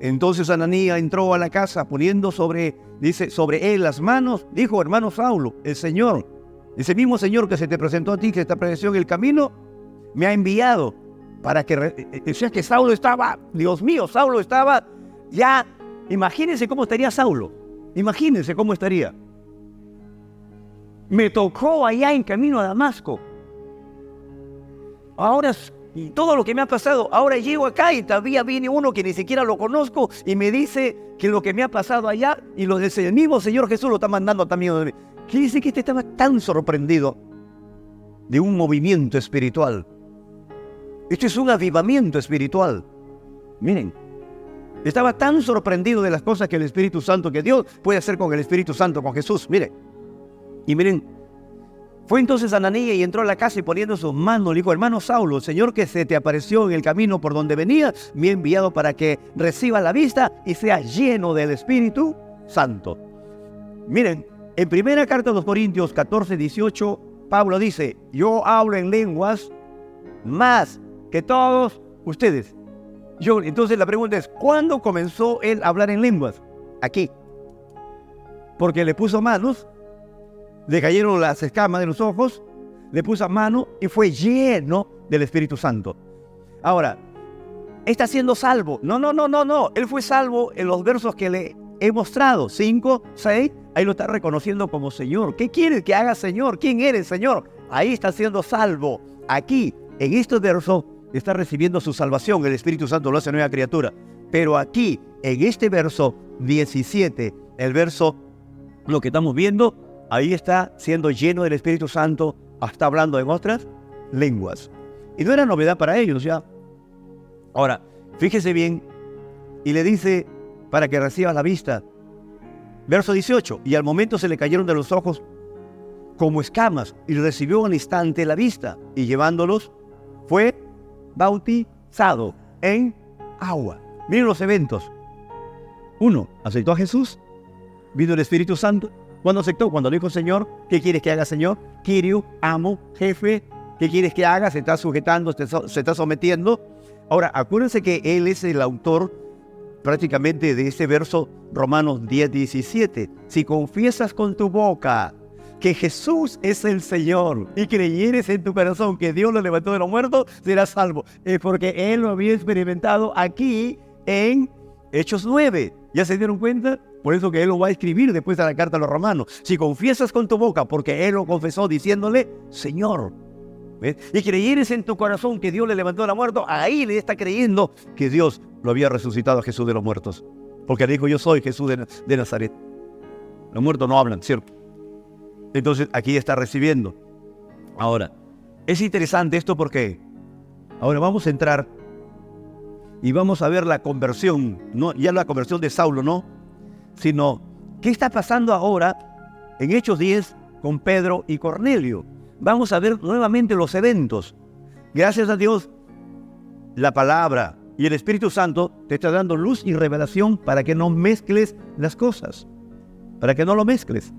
Entonces Ananías entró a la casa, poniendo sobre él las manos, dijo: hermano Saulo, el Señor, ese mismo Señor que se te presentó a ti, que te apareció en el camino, me ha enviado para que... O sea que Saulo estaba, Dios mío, Saulo estaba ya... Imagínense cómo estaría Saulo, imagínense cómo estaría. Me tocó allá en camino a Damasco. Ahora... Y todo lo que me ha pasado, ahora llego acá y todavía viene uno que ni siquiera lo conozco y me dice que lo que me ha pasado allá y lo del mismo Señor Jesús lo está mandando también. Quiere decir que este estaba tan sorprendido de un movimiento espiritual. Esto es un avivamiento espiritual. Miren, estaba tan sorprendido de las cosas que el Espíritu Santo, que Dios puede hacer con el Espíritu Santo, con Jesús. Miren, y miren. Fue entonces Ananías y entró a la casa y poniendo sus manos le dijo: hermano Saulo, el Señor que se te apareció en el camino por donde venía, me ha enviado para que reciba la vista y sea lleno del Espíritu Santo. Miren, en primera carta a los Corintios 14:18, Pablo dice: yo hablo en lenguas más que todos ustedes. Entonces la pregunta es: ¿cuándo comenzó él a hablar en lenguas? Aquí. Porque le puso manos, le cayeron las escamas de los ojos, le puso mano y fue lleno del Espíritu Santo. Ahora, ¿está siendo salvo? No. Él fue salvo en los versos que he mostrado. 5, 6, ahí lo está reconociendo como Señor. ¿Qué quieres que haga, Señor? ¿Quién eres, Señor? Ahí está siendo salvo. Aquí, en estos versos, está recibiendo su salvación. El Espíritu Santo lo hace nueva criatura. Pero aquí, en este verso 17, el verso, lo que estamos viendo, ahí está siendo lleno del Espíritu Santo, está hablando en otras lenguas. Y no era novedad para ellos ya. Ahora, fíjese bien, y le dice, para que reciba la vista. Verso 18, y al momento se le cayeron de los ojos como escamas, y recibió al instante la vista, y llevándolos, fue bautizado en agua. Miren los eventos. 1, aceptó a Jesús, vino el Espíritu Santo. ¿Cuándo aceptó? Cuando le dijo, Señor, ¿qué quieres que haga, Señor? Kyrio, amo, jefe, ¿qué quieres que haga? Se está sujetando, se está sometiendo. Ahora, acuérdense que él es el autor prácticamente de este verso, Romanos 10, 17. Si confiesas con tu boca que Jesús es el Señor y creyeres en tu corazón que Dios lo levantó de los muertos, serás salvo. Porque él lo había experimentado aquí en Hechos 9. ¿Ya se dieron cuenta? Por eso que él lo va a escribir después de la carta a los romanos. Si confiesas con tu boca, porque él lo confesó diciéndole, Señor. ¿Ves? Y creyeres en tu corazón que Dios le levantó de la muerte, ahí le está creyendo que Dios lo había resucitado a Jesús de los muertos. Porque le dijo, yo soy Jesús de Nazaret. Los muertos no hablan, ¿cierto? Entonces aquí está recibiendo. Ahora, es interesante esto porque ahora vamos a entrar y vamos a ver la conversión, no ya la conversión de Saulo, no, sino qué está pasando ahora en Hechos 10 con Pedro y Cornelio. Vamos a ver nuevamente los eventos. Gracias a Dios, la palabra y el Espíritu Santo te está dando luz y revelación para que no mezcles las cosas, para que no lo mezcles.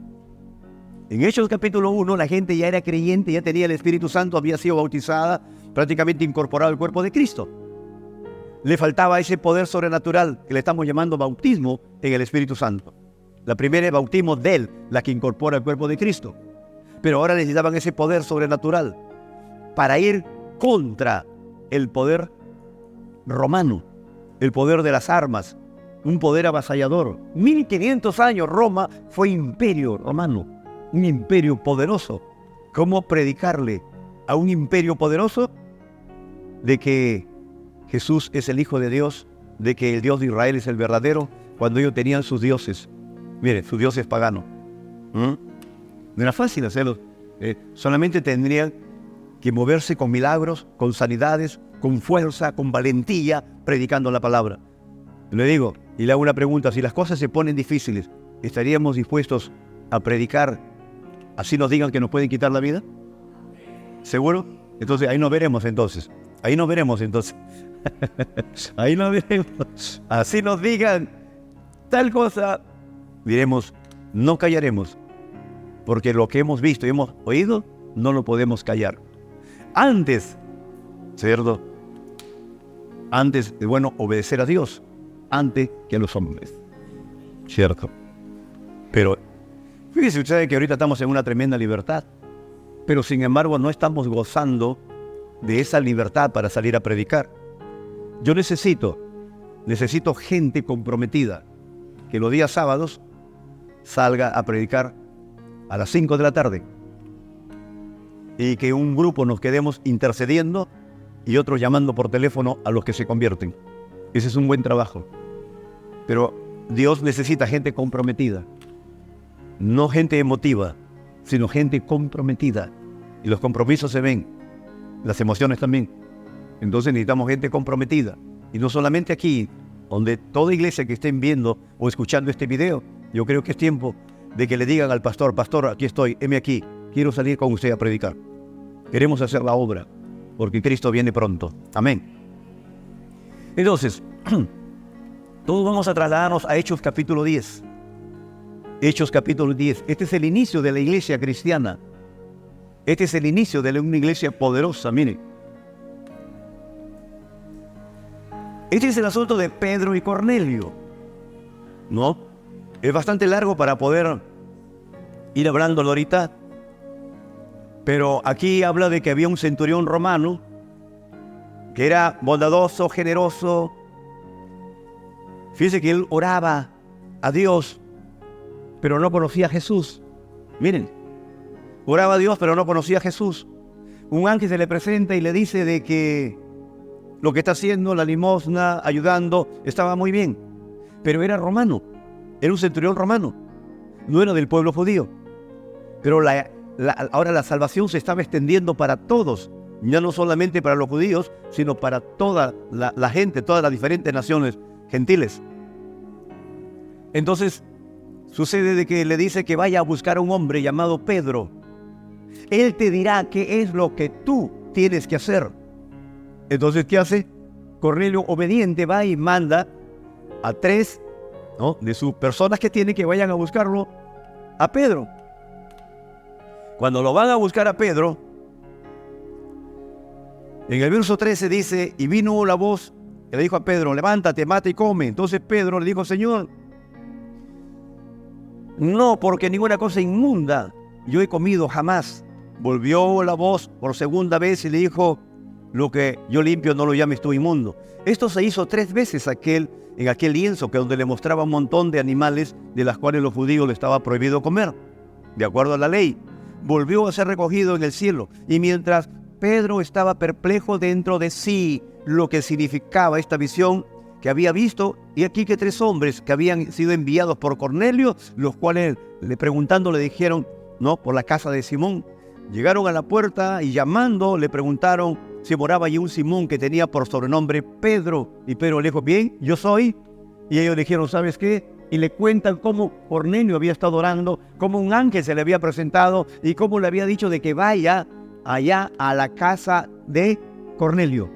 En Hechos capítulo 1, la gente ya era creyente, ya tenía el Espíritu Santo, había sido bautizada, prácticamente incorporado al cuerpo de Cristo. Le faltaba ese poder sobrenatural que le estamos llamando bautismo en el Espíritu Santo. La primera es bautismo de él, la que incorpora el cuerpo de Cristo. Pero ahora necesitaban ese poder sobrenatural para ir contra el poder romano, el poder de las armas, un poder avasallador. 1500 años Roma fue imperio romano, un imperio poderoso. ¿Cómo predicarle a un imperio poderoso de que Jesús es el Hijo de Dios, de que el Dios de Israel es el verdadero, cuando ellos tenían sus dioses? Miren, sus dioses paganos. No era fácil hacerlo. Solamente tendrían que moverse con milagros, con sanidades, con fuerza, con valentía, predicando la palabra. Le digo, y le hago una pregunta, si las cosas se ponen difíciles, ¿estaríamos dispuestos a predicar así nos digan que nos pueden quitar la vida? ¿Seguro? Entonces ahí nos veremos entonces. Ahí nos veremos entonces. Ahí nos veremos. Así nos digan tal cosa, diremos, no callaremos. Porque lo que hemos visto y hemos oído, no lo podemos callar. Antes, ¿cierto? Antes de, obedecer a Dios, antes que a los hombres. ¿Cierto? Pero, fíjense ustedes que ahorita estamos en una tremenda libertad. Pero sin embargo no estamos gozando de esa libertad para salir a predicar. Yo necesito gente comprometida que los días sábados salga a predicar a las 5 de la tarde y que un grupo nos quedemos intercediendo y otros llamando por teléfono a los que se convierten. Ese es un buen trabajo. Pero Dios necesita gente comprometida, no gente emotiva, sino gente comprometida. Y los compromisos se ven, las emociones también. Entonces necesitamos gente comprometida. Y no solamente aquí, donde toda iglesia que estén viendo o escuchando este video, yo creo que es tiempo de que le digan al pastor, pastor, aquí estoy, heme aquí, quiero salir con usted a predicar. Queremos hacer la obra, porque Cristo viene pronto. Amén. Entonces, todos vamos a trasladarnos a Hechos capítulo 10. Hechos capítulo 10. Este es el inicio de la iglesia cristiana. Este es el inicio de una iglesia poderosa, miren. Este es el asunto de Pedro y Cornelio, ¿no? Es bastante largo para poder ir hablándolo ahorita, pero aquí habla de que había un centurión romano que era bondadoso, generoso. Fíjense que él oraba a Dios, pero no conocía a Jesús. Miren, oraba a Dios, pero no conocía a Jesús. Un ángel se le presenta y le dice de que lo que está haciendo, la limosna, ayudando, estaba muy bien. Pero era romano, era un centurión romano, no era del pueblo judío. Pero ahora la salvación se estaba extendiendo para todos, ya no solamente para los judíos, sino para toda la gente, todas las diferentes naciones gentiles. Entonces, sucede de que le dice que vaya a buscar a un hombre llamado Pedro. Él te dirá qué es lo que tú tienes que hacer. Entonces, ¿qué hace? Cornelio, obediente, va y manda a 3, ¿no?, de sus personas que tiene que vayan a buscarlo a Pedro. Cuando lo van a buscar a Pedro, en el verso 13 dice, y vino la voz que le dijo a Pedro, levántate, mata y come. Entonces Pedro le dijo, Señor, no, porque ninguna cosa inmunda yo he comido jamás. Volvió la voz por segunda vez y le dijo, lo que yo limpio no lo llames tú inmundo. Esto se hizo 3 veces en aquel lienzo, que donde le mostraba un montón de animales de las cuales los judíos le estaba prohibido comer, de acuerdo a la ley. Volvió a ser recogido en el cielo. Y mientras Pedro estaba perplejo dentro de sí lo que significaba esta visión que había visto, y aquí que 3 hombres que habían sido enviados por Cornelio, los cuales preguntando le dijeron, no, por la casa de Simón, llegaron a la puerta y llamando le preguntaron si moraba allí un Simón que tenía por sobrenombre Pedro. Y Pedro le dijo, bien, yo soy. Y ellos le dijeron, ¿sabes qué? Y le cuentan cómo Cornelio había estado orando, cómo un ángel se le había presentado y cómo le había dicho de que vaya allá a la casa de Cornelio.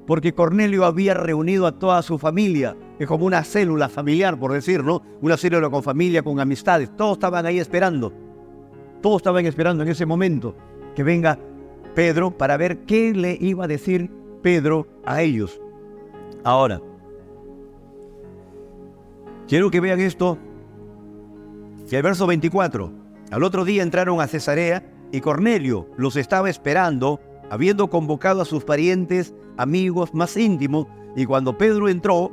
Porque Cornelio había reunido a toda su familia, es como una célula familiar, por decirlo, una célula con familia, con amistades. Todos estaban ahí esperando. Todos estaban esperando en ese momento que venga Pedro para ver qué le iba a decir Pedro a ellos. Ahora, quiero que vean esto, que el verso 24, al otro día entraron a Cesarea y Cornelio los estaba esperando, habiendo convocado a sus parientes, amigos más íntimos, y cuando Pedro entró,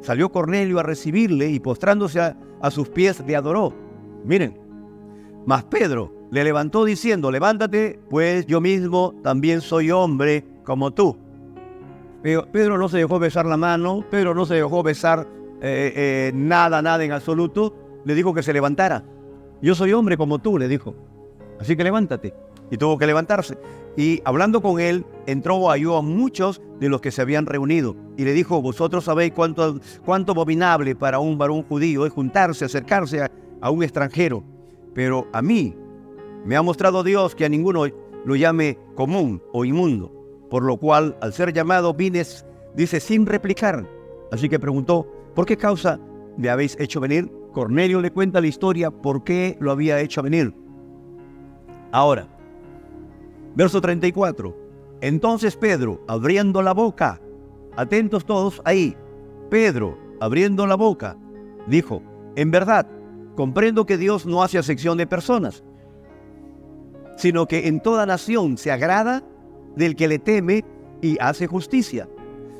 salió Cornelio a recibirle y postrándose a sus pies le adoró. Miren, mas Pedro le levantó diciendo, levántate, pues yo mismo también soy hombre como tú. Pero Pedro no se dejó besar la mano, Pedro no se dejó besar nada en absoluto. Le dijo que se levantara. Yo soy hombre como tú, le dijo. Así que levántate. Y tuvo que levantarse. Y hablando con él, entró, halló a muchos de los que se habían reunido. Y le dijo, vosotros sabéis cuánto abominable para un varón judío es juntarse, acercarse a un extranjero. Pero a mí me ha mostrado Dios que a ninguno lo llame común o inmundo. Por lo cual, al ser llamado, vine, dice, sin replicar. Así que preguntó, ¿por qué causa me habéis hecho venir? Cornelio le cuenta la historia, por qué lo había hecho venir. Ahora, verso 34. Entonces Pedro, abriendo la boca, atentos todos ahí, Pedro, abriendo la boca, dijo, en verdad, comprendo que Dios no hace acepción de personas, sino que en toda nación se agrada del que le teme y hace justicia.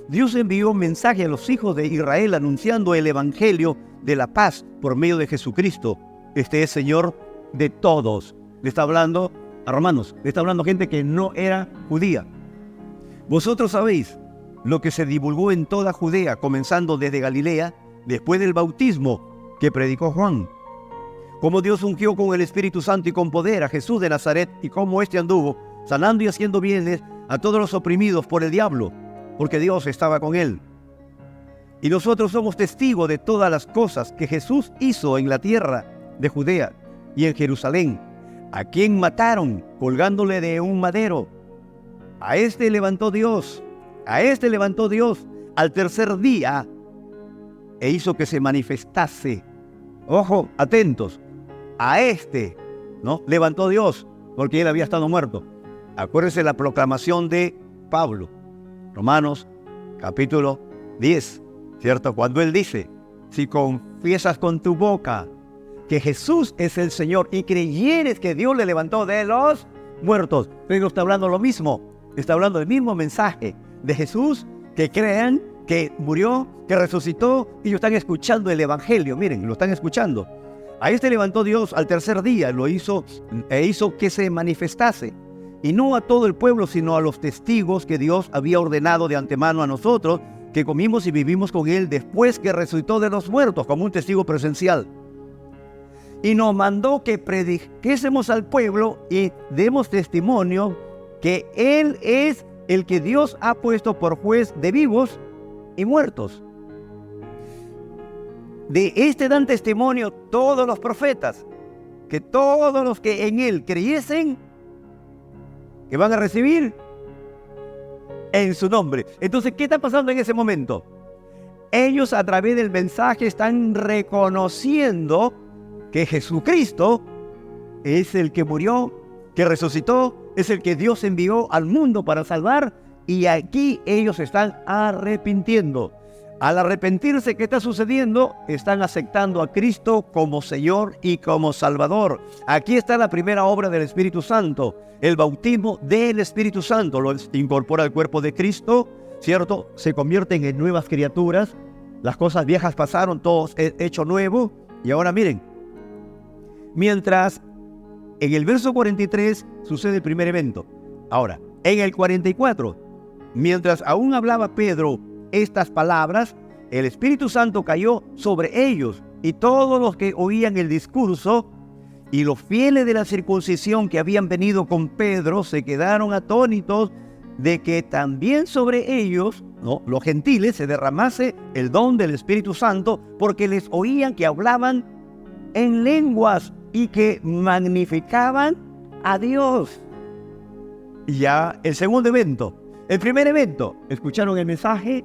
Dios envió un mensaje a los hijos de Israel anunciando el evangelio de la paz por medio de Jesucristo. Este es Señor de todos. Le está hablando a romanos, le está hablando a gente que no era judía. Vosotros sabéis lo que se divulgó en toda Judea, comenzando desde Galilea, después del bautismo que predicó Juan. Cómo Dios ungió con el Espíritu Santo y con poder a Jesús de Nazaret, y cómo éste anduvo, sanando y haciendo bienes a todos los oprimidos por el diablo, porque Dios estaba con él. Y nosotros somos testigos de todas las cosas que Jesús hizo en la tierra de Judea y en Jerusalén, a quien mataron colgándole de un madero. A este levantó Dios al tercer día e hizo que se manifestase. Ojo, atentos, a este, ¿no?, levantó Dios, porque él había estado muerto. Acuérdense la proclamación de Pablo, Romanos capítulo 10, ¿cierto? Cuando él dice, si confiesas con tu boca que Jesús es el Señor y creyeres que Dios le levantó de los muertos. Pedro está hablando lo mismo, está hablando del mismo mensaje de Jesús, que crean que murió, que resucitó, y ellos están escuchando el Evangelio. Miren, lo están escuchando. A este levantó Dios al tercer día, lo hizo e hizo que se manifestase. Y no a todo el pueblo, sino a los testigos que Dios había ordenado de antemano a nosotros, que comimos y vivimos con Él después que resucitó de los muertos, como un testigo presencial. Y nos mandó que predijésemos al pueblo y demos testimonio que Él es el que Dios ha puesto por juez de vivos y muertos. De este dan testimonio todos los profetas, que todos los que en Él creyesen, que van a recibir en su nombre. Entonces, ¿qué está pasando en ese momento? Ellos a través del mensaje están reconociendo que Jesucristo es el que murió, que resucitó, es el que Dios envió al mundo para salvar, y aquí ellos están arrepintiendo. Al arrepentirse, ¿qué está sucediendo? Están aceptando a Cristo como Señor y como Salvador. Aquí está la primera obra del Espíritu Santo, el bautismo del Espíritu Santo. Lo incorpora al cuerpo de Cristo, ¿cierto? Se convierten en nuevas criaturas. Las cosas viejas pasaron, todo es hecho nuevo. Y ahora miren, mientras en el verso 43 sucede el primer evento. Ahora, en el 44, mientras aún hablaba Pedro estas palabras, el Espíritu Santo cayó sobre ellos, y todos los que oían el discurso y los fieles de la circuncisión que habían venido con Pedro se quedaron atónitos de que también sobre ellos, ¿no?, los gentiles, se derramase el don del Espíritu Santo, porque les oían que hablaban en lenguas y que magnificaban a Dios. Y ya el segundo evento. El primer evento, escucharon el mensaje.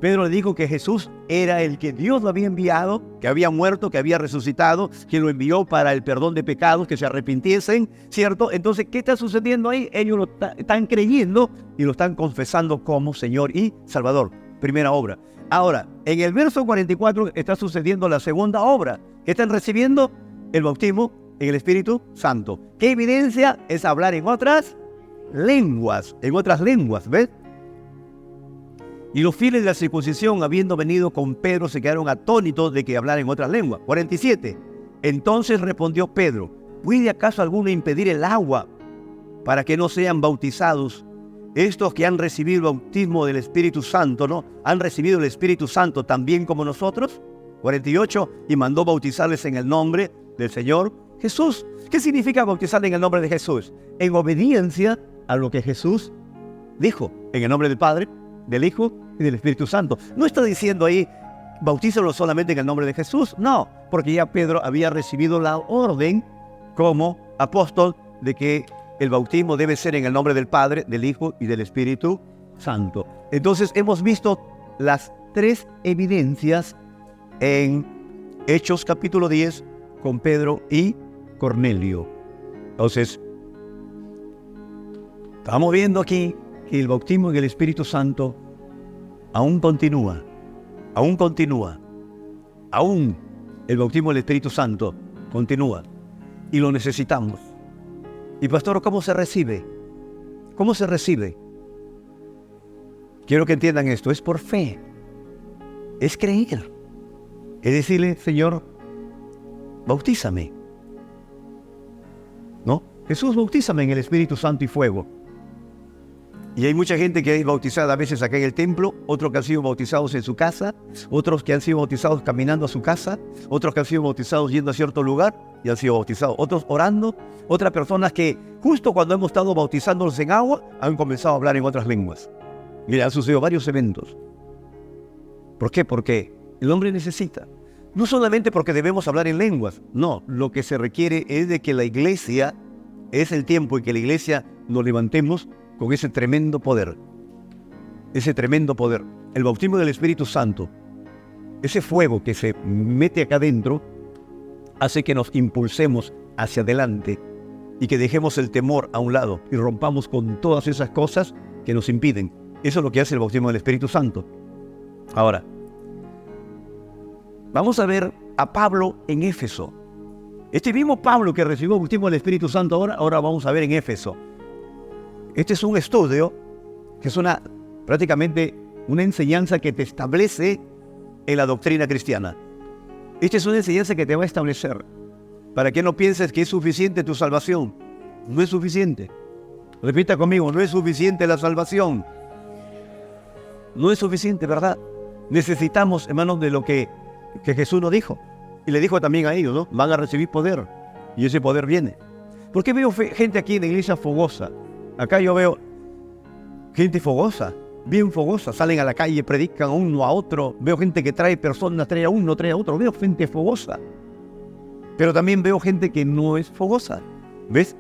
Pedro le dijo que Jesús era el que Dios lo había enviado, que había muerto, que había resucitado, que lo envió para el perdón de pecados, que se arrepintiesen, ¿cierto? Entonces, ¿qué está sucediendo ahí? Ellos lo están creyendo y lo están confesando como Señor y Salvador. Primera obra. Ahora, en el verso 44 está sucediendo la segunda obra, que están recibiendo el bautismo en el Espíritu Santo. ¿Qué evidencia? Es hablar en otras lenguas, ¿ves? Y los fieles de la circuncisión, habiendo venido con Pedro, se quedaron atónitos de que hablara en otras lenguas. 47. Entonces respondió Pedro: ¿puede acaso alguno impedir el agua para que no sean bautizados estos que han recibido el bautismo del Espíritu Santo, ¿no? Han recibido el Espíritu Santo también como nosotros. 48. Y mandó bautizarles en el nombre del Señor Jesús. ¿Qué significa bautizar en el nombre de Jesús? En obediencia a lo que Jesús dijo, en el nombre del Padre, del Hijo y del Espíritu Santo. No está diciendo ahí, bautízalo solamente en el nombre de Jesús. No, porque ya Pedro había recibido la orden como apóstol de que el bautismo debe ser en el nombre del Padre, del Hijo y del Espíritu Santo. Entonces hemos visto las tres evidencias en Hechos capítulo 10 con Pedro y Cornelio. Entonces, estamos viendo aquí que el bautismo en el Espíritu Santo aún continúa. Aún el bautismo del Espíritu Santo continúa. Y lo necesitamos. Y pastor, ¿cómo se recibe? ¿Cómo se recibe? Quiero que entiendan esto. Es por fe. Es creer. Es decirle, Señor, bautízame. ¿No? Jesús, bautízame en el Espíritu Santo y fuego. Y hay mucha gente que es bautizada a veces acá en el templo, otros que han sido bautizados en su casa, otros que han sido bautizados caminando a su casa, otros que han sido bautizados yendo a cierto lugar y han sido bautizados, otros orando, otras personas que justo cuando hemos estado bautizándolos en agua han comenzado a hablar en otras lenguas. Y han sucedido varios eventos. ¿Por qué? Porque el hombre necesita. No solamente porque debemos hablar en lenguas, no, lo que se requiere es de que la iglesia, es el tiempo en que la iglesia nos levantemos con ese tremendo poder. Ese tremendo poder. El bautismo del Espíritu Santo, ese fuego que se mete acá adentro, hace que nos impulsemos hacia adelante y que dejemos el temor a un lado y rompamos con todas esas cosas que nos impiden. Eso es lo que hace el bautismo del Espíritu Santo. Ahora, vamos a ver a Pablo en Éfeso. Este mismo Pablo que recibió el bautismo del Espíritu Santo ahora vamos a ver en Éfeso. Este es un estudio que es prácticamente una enseñanza que te establece en la doctrina cristiana. Esta es una enseñanza que te va a establecer, para que no pienses que es suficiente tu salvación. No es suficiente. Repita conmigo, no es suficiente la salvación. No es suficiente, ¿verdad? Necesitamos, hermanos, de lo que Jesús nos dijo. Y le dijo también a ellos, ¿no? Van a recibir poder. Y ese poder viene. ¿Por qué veo gente aquí en la iglesia fogosa? Acá yo veo gente fogosa, bien fogosa. Salen a la calle, predican uno a otro. Veo gente que trae personas, trae a uno, trae a otro. Veo gente fogosa. Pero también veo gente que no es fogosa. ¿Ves?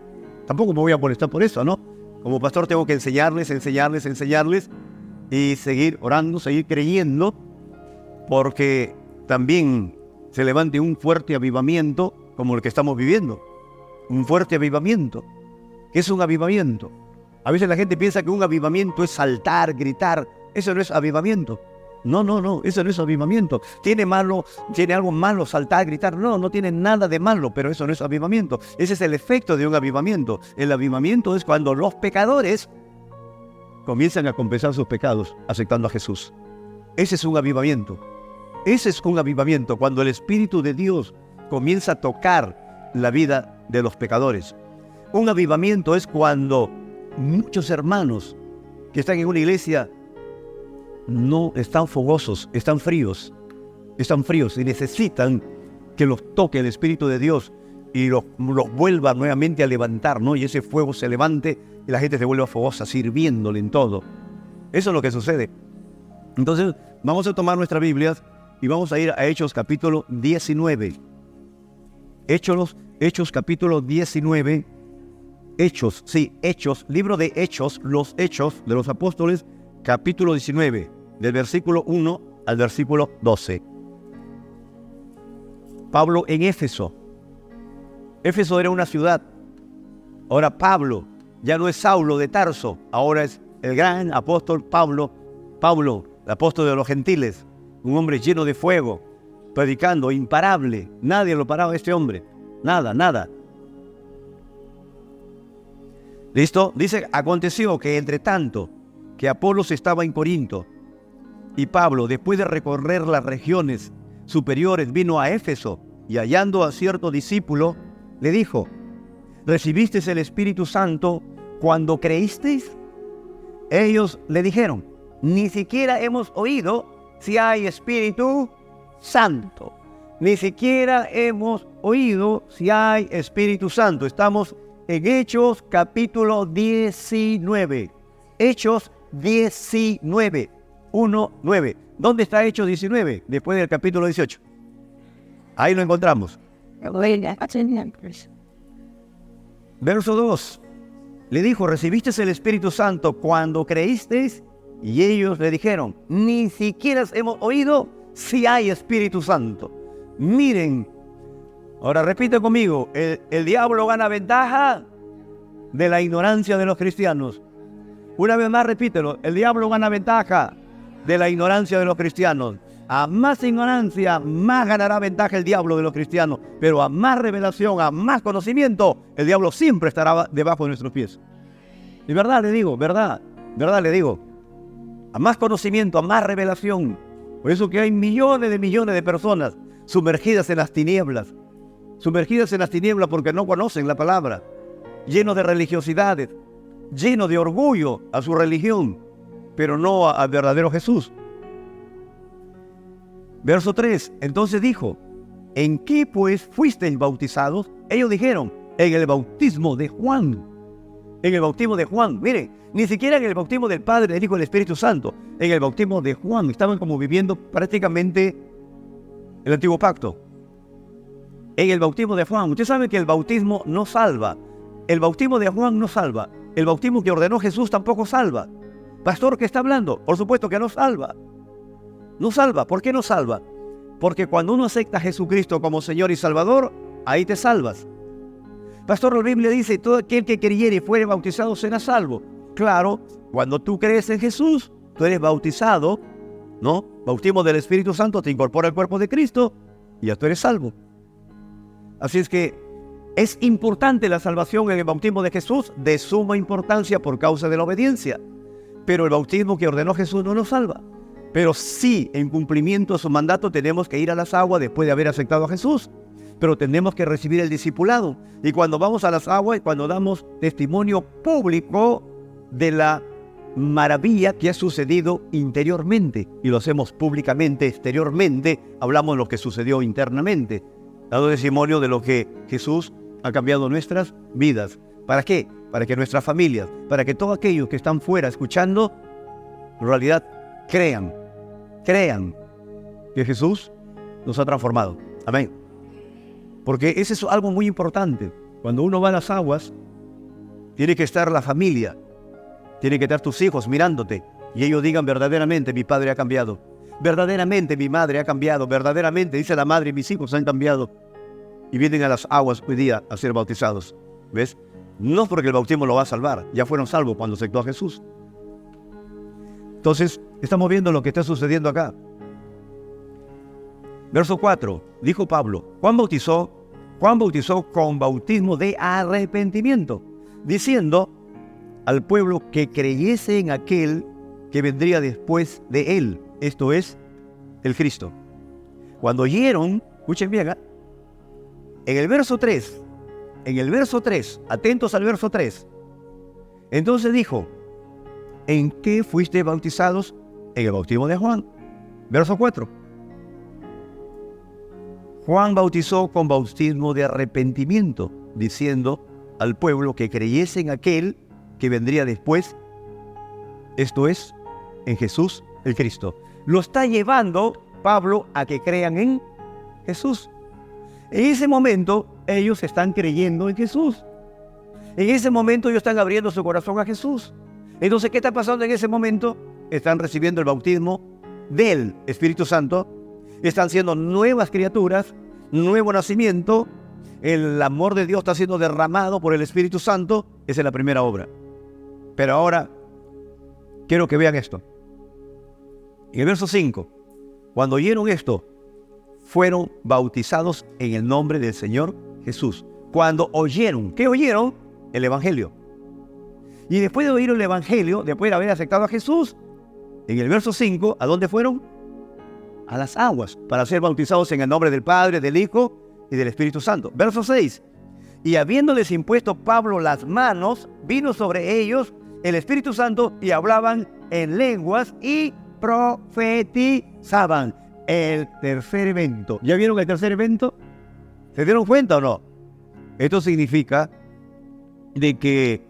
Tampoco me voy a molestar por eso, ¿no? Como pastor tengo que enseñarles y seguir orando, seguir creyendo, porque también se levante un fuerte avivamiento como el que estamos viviendo. Un fuerte avivamiento. ¿Qué es un avivamiento? A veces la gente piensa que un avivamiento es saltar, gritar. Eso no es avivamiento. No, eso no es avivamiento. ¿Tiene algo malo saltar, gritar? No tiene nada de malo, pero eso no es avivamiento. Ese es el efecto de un avivamiento. El avivamiento es cuando los pecadores comienzan a confesar sus pecados, aceptando a Jesús. Ese es un avivamiento. Ese es un avivamiento, cuando el Espíritu de Dios comienza a tocar la vida de los pecadores. Un avivamiento es cuando muchos hermanos que están en una iglesia no están fogosos, están fríos y necesitan que los toque el Espíritu de Dios y los vuelva nuevamente a levantar, ¿no? Y ese fuego se levante y la gente se vuelva fogosa, sirviéndole en todo. Eso es lo que sucede. Entonces, vamos a tomar nuestras Biblias y vamos a ir a Hechos capítulo 19. Hechos capítulo 19. Hechos, libro de Hechos, los Hechos de los Apóstoles, capítulo 19, del versículo 1 al versículo 12. Pablo en Éfeso. Éfeso era una ciudad. Ahora Pablo ya no es Saulo de Tarso, ahora es el gran apóstol Pablo, el apóstol de los gentiles, un hombre lleno de fuego, predicando, imparable. Nadie lo paraba a este hombre. Nada. ¿Listo? Dice, aconteció que entre tanto que Apolos estaba en Corinto y Pablo, después de recorrer las regiones superiores, vino a Éfeso y hallando a cierto discípulo, le dijo, ¿recibisteis el Espíritu Santo cuando creísteis? Ellos le dijeron, ni siquiera hemos oído si hay Espíritu Santo. Ni siquiera hemos oído si hay Espíritu Santo. Estamos en Hechos capítulo 19. Hechos 19, 1:9. ¿Dónde está Hechos 19? Después del capítulo 18. Ahí lo encontramos. Verso 2. Le dijo, ¿recibiste el Espíritu Santo cuando creísteis? Y ellos le dijeron, ni siquiera hemos oído si hay Espíritu Santo. Miren, ahora repite conmigo, el diablo gana ventaja de la ignorancia de los cristianos. Una vez más repítelo, el diablo gana ventaja de la ignorancia de los cristianos. A más ignorancia, más ganará ventaja el diablo de los cristianos. Pero a más revelación, a más conocimiento, el diablo siempre estará debajo de nuestros pies. Y verdad le digo, verdad le digo. A más conocimiento, a más revelación. Por eso que hay millones de personas sumergidas en las tinieblas. Sumergidas en las tinieblas porque no conocen la palabra. Llenos de religiosidades. Llenos de orgullo a su religión. Pero no al verdadero Jesús. Verso 3, entonces dijo, ¿en qué pues fuisteis bautizados? Ellos dijeron, en el bautismo de Juan. En el bautismo de Juan, miren, ni siquiera en el bautismo del Padre, del Hijo y del Espíritu Santo. En el bautismo de Juan, estaban como viviendo prácticamente el antiguo pacto. En el bautismo de Juan, usted sabe que el bautismo no salva. El bautismo de Juan no salva. El bautismo que ordenó Jesús tampoco salva. Pastor, ¿qué está hablando? Por supuesto que no salva. No salva. ¿Por qué no salva? Porque cuando uno acepta a Jesucristo como Señor y Salvador, ahí te salvas. Pastor, la Biblia dice, todo aquel que creyere y fuere bautizado será salvo. Claro, cuando tú crees en Jesús, tú eres bautizado, ¿no? Bautismo del Espíritu Santo te incorpora al cuerpo de Cristo y ya tú eres salvo. Así es que es importante la salvación en el bautismo de Jesús, de suma importancia por causa de la obediencia. Pero el bautismo que ordenó Jesús no nos salva. Pero sí, en cumplimiento de su mandato, tenemos que ir a las aguas después de haber aceptado a Jesús. Pero tenemos que recibir el discipulado. Y cuando vamos a las aguas, cuando damos testimonio público de la maravilla que ha sucedido interiormente, y lo hacemos públicamente, exteriormente, hablamos de lo que sucedió internamente, dando testimonio de lo que Jesús ha cambiado nuestras vidas. ¿Para qué? Para que nuestras familias, para que todos aquellos que están fuera escuchando, en realidad crean que Jesús nos ha transformado. Amén. Porque eso es algo muy importante. Cuando uno va a las aguas, tiene que estar la familia, tiene que estar tus hijos mirándote, y ellos digan: verdaderamente mi padre ha cambiado, verdaderamente mi madre ha cambiado, verdaderamente, dice la madre, mis hijos han cambiado, y vienen a las aguas hoy día a ser bautizados. ¿Ves? No porque el bautismo lo va a salvar, ya fueron salvos cuando aceptó a Jesús. Entonces, estamos viendo lo que está sucediendo acá. Verso 4, dijo Pablo: Juan bautizó con bautismo de arrepentimiento, diciendo al pueblo que creyese en aquel que vendría después de él, esto es, el Cristo. Cuando oyeron, escuchen bien, en el verso 3, atentos al verso 3, entonces dijo: ¿en qué fuiste bautizados? En el bautismo de Juan. Verso 4. Juan bautizó con bautismo de arrepentimiento, diciendo al pueblo que creyese en aquel que vendría después, esto es, en Jesús el Cristo. Lo está llevando Pablo a que crean en Jesús. En ese momento ellos están creyendo en Jesús. En ese momento ellos están abriendo su corazón a Jesús. Entonces, ¿qué está pasando en ese momento? Están recibiendo el bautismo del Espíritu Santo. Están siendo nuevas criaturas, nuevo nacimiento. El amor de Dios está siendo derramado por el Espíritu Santo. Esa es la primera obra. Pero ahora, quiero que vean esto. En el verso 5, cuando oyeron esto, fueron bautizados en el nombre del Señor Jesús. Cuando oyeron, ¿qué oyeron? El Evangelio. Y después de oír el Evangelio, después de haber aceptado a Jesús, en el verso 5, ¿a dónde fueron? A las aguas, para ser bautizados en el nombre del Padre, del Hijo y del Espíritu Santo. Verso 6. Y habiéndoles impuesto Pablo las manos, vino sobre ellos el Espíritu Santo y hablaban en lenguas y profetizaban. El tercer evento. ¿Ya vieron el tercer evento? ¿Se dieron cuenta o no? Esto significa de que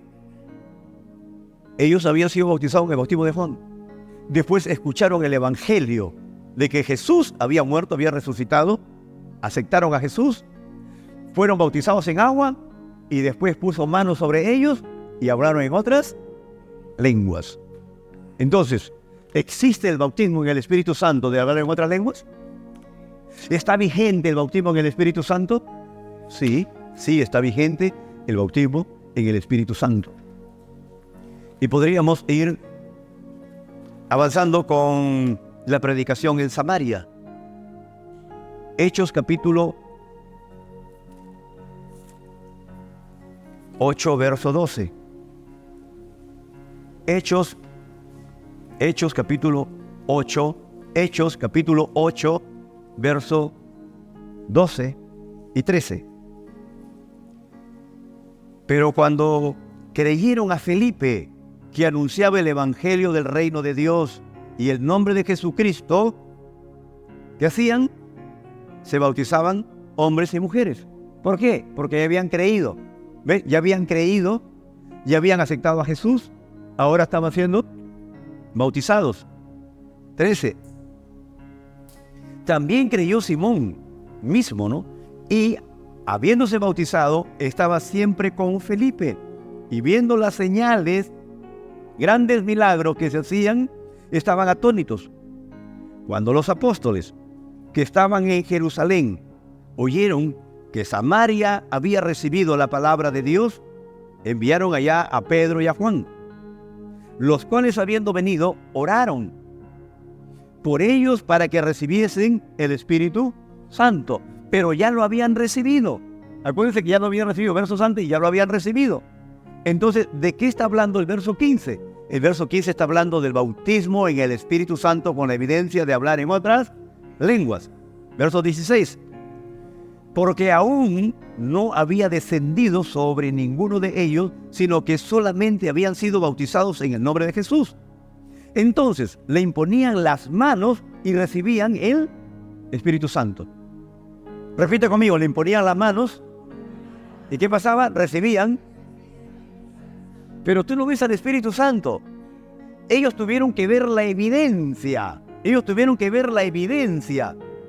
ellos habían sido bautizados en el bautismo de Juan. Después escucharon el Evangelio de que Jesús había muerto, había resucitado. Aceptaron a Jesús, fueron bautizados en agua y después puso manos sobre ellos y hablaron en otras lenguas. Entonces, ¿existe el bautismo en el Espíritu Santo de hablar en otras lenguas? ¿Está vigente el bautismo en el Espíritu Santo? Sí, está vigente el bautismo en el Espíritu Santo. Y podríamos ir avanzando con la predicación en Samaria. Hechos capítulo 8, verso 12. Hechos capítulo 8, verso 12 y 13. Pero cuando creyeron a Felipe, que anunciaba el evangelio del reino de Dios y el nombre de Jesucristo, ¿qué hacían? Se bautizaban hombres y mujeres. ¿Por qué? Porque ya habían creído. ¿Ves? Ya habían creído, ya habían aceptado a Jesús, ahora estaban siendo bautizados. 13. También creyó Simón mismo, ¿no? Y habiéndose bautizado, estaba siempre con Felipe. Y viendo las señales, grandes milagros que se hacían, estaban atónitos. Cuando los apóstoles que estaban en Jerusalén oyeron que Samaria había recibido la palabra de Dios, enviaron allá a Pedro y a Juan, los cuales, habiendo venido, oraron por ellos para que recibiesen el Espíritu Santo. Pero ya lo habían recibido. Acuérdense que ya lo habían recibido, versos antes, y ya lo habían recibido. Entonces, ¿de qué está hablando el verso 15? El verso 15 está hablando del bautismo en el Espíritu Santo con la evidencia de hablar en otras lenguas. Verso 16. Porque aún no había descendido sobre ninguno de ellos, sino que solamente habían sido bautizados en el nombre de Jesús. Entonces le imponían las manos y recibían el Espíritu Santo. Repite conmigo, le imponían las manos. ¿Y qué pasaba? Recibían. Pero tú no ves al Espíritu Santo. Ellos tuvieron que ver la evidencia.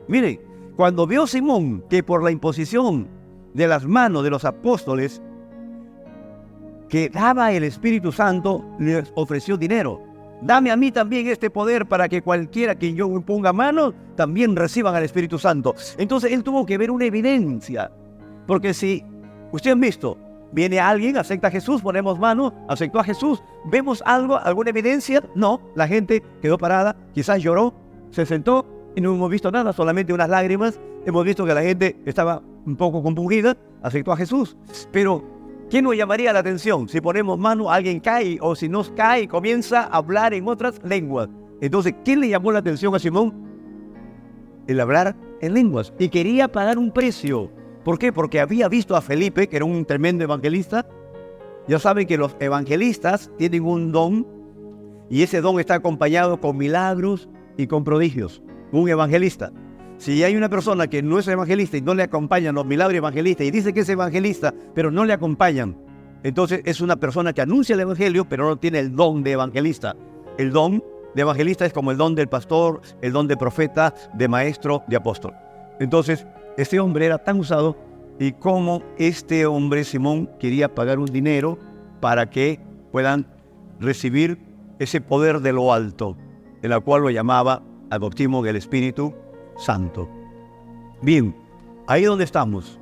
Miren, cuando vio Simón que por la imposición de las manos de los apóstoles que daba el Espíritu Santo, les ofreció dinero. Dame a mí también este poder para que cualquiera que yo ponga manos también reciban al Espíritu Santo. Entonces él tuvo que ver una evidencia. Porque si ustedes han visto, viene alguien, acepta a Jesús, ponemos manos, aceptó a Jesús, ¿vemos algo, alguna evidencia? No, la gente quedó parada, quizás lloró, se sentó y no hemos visto nada, solamente unas lágrimas. Hemos visto que la gente estaba un poco compungida, aceptó a Jesús. Pero ¿qué nos llamaría la atención? Si ponemos mano, alguien cae, o si nos cae, comienza a hablar en otras lenguas. Entonces, ¿qué le llamó la atención a Simón? El hablar en lenguas. Y quería pagar un precio. ¿Por qué? Porque había visto a Felipe, que era un tremendo evangelista. Ya saben que los evangelistas tienen un don, y ese don está acompañado con milagros y con prodigios. Un evangelista. Si hay una persona que no es evangelista y no le acompañan los milagros evangelistas y dice que es evangelista, pero no le acompañan, entonces es una persona que anuncia el evangelio, pero no tiene el don de evangelista. El don de evangelista es como el don del pastor, el don de profeta, de maestro, de apóstol. Entonces, este hombre era tan usado, y como este hombre, Simón, quería pagar un dinero para que puedan recibir ese poder de lo alto, en la cual lo llamaba al bautismo del Espíritu Santo. Bien, ahí donde estamos,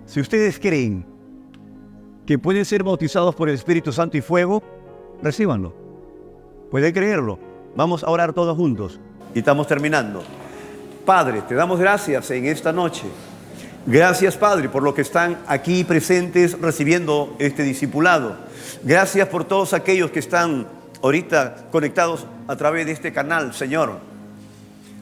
si ustedes creen que pueden ser bautizados por el Espíritu Santo y fuego, recíbanlo. Pueden creerlo. Vamos a orar todos juntos. Y estamos terminando. Padre, te damos gracias en esta noche. Gracias, Padre, por los que están aquí presentes recibiendo este discipulado. Gracias por todos aquellos que están ahorita conectados a través de este canal, Señor.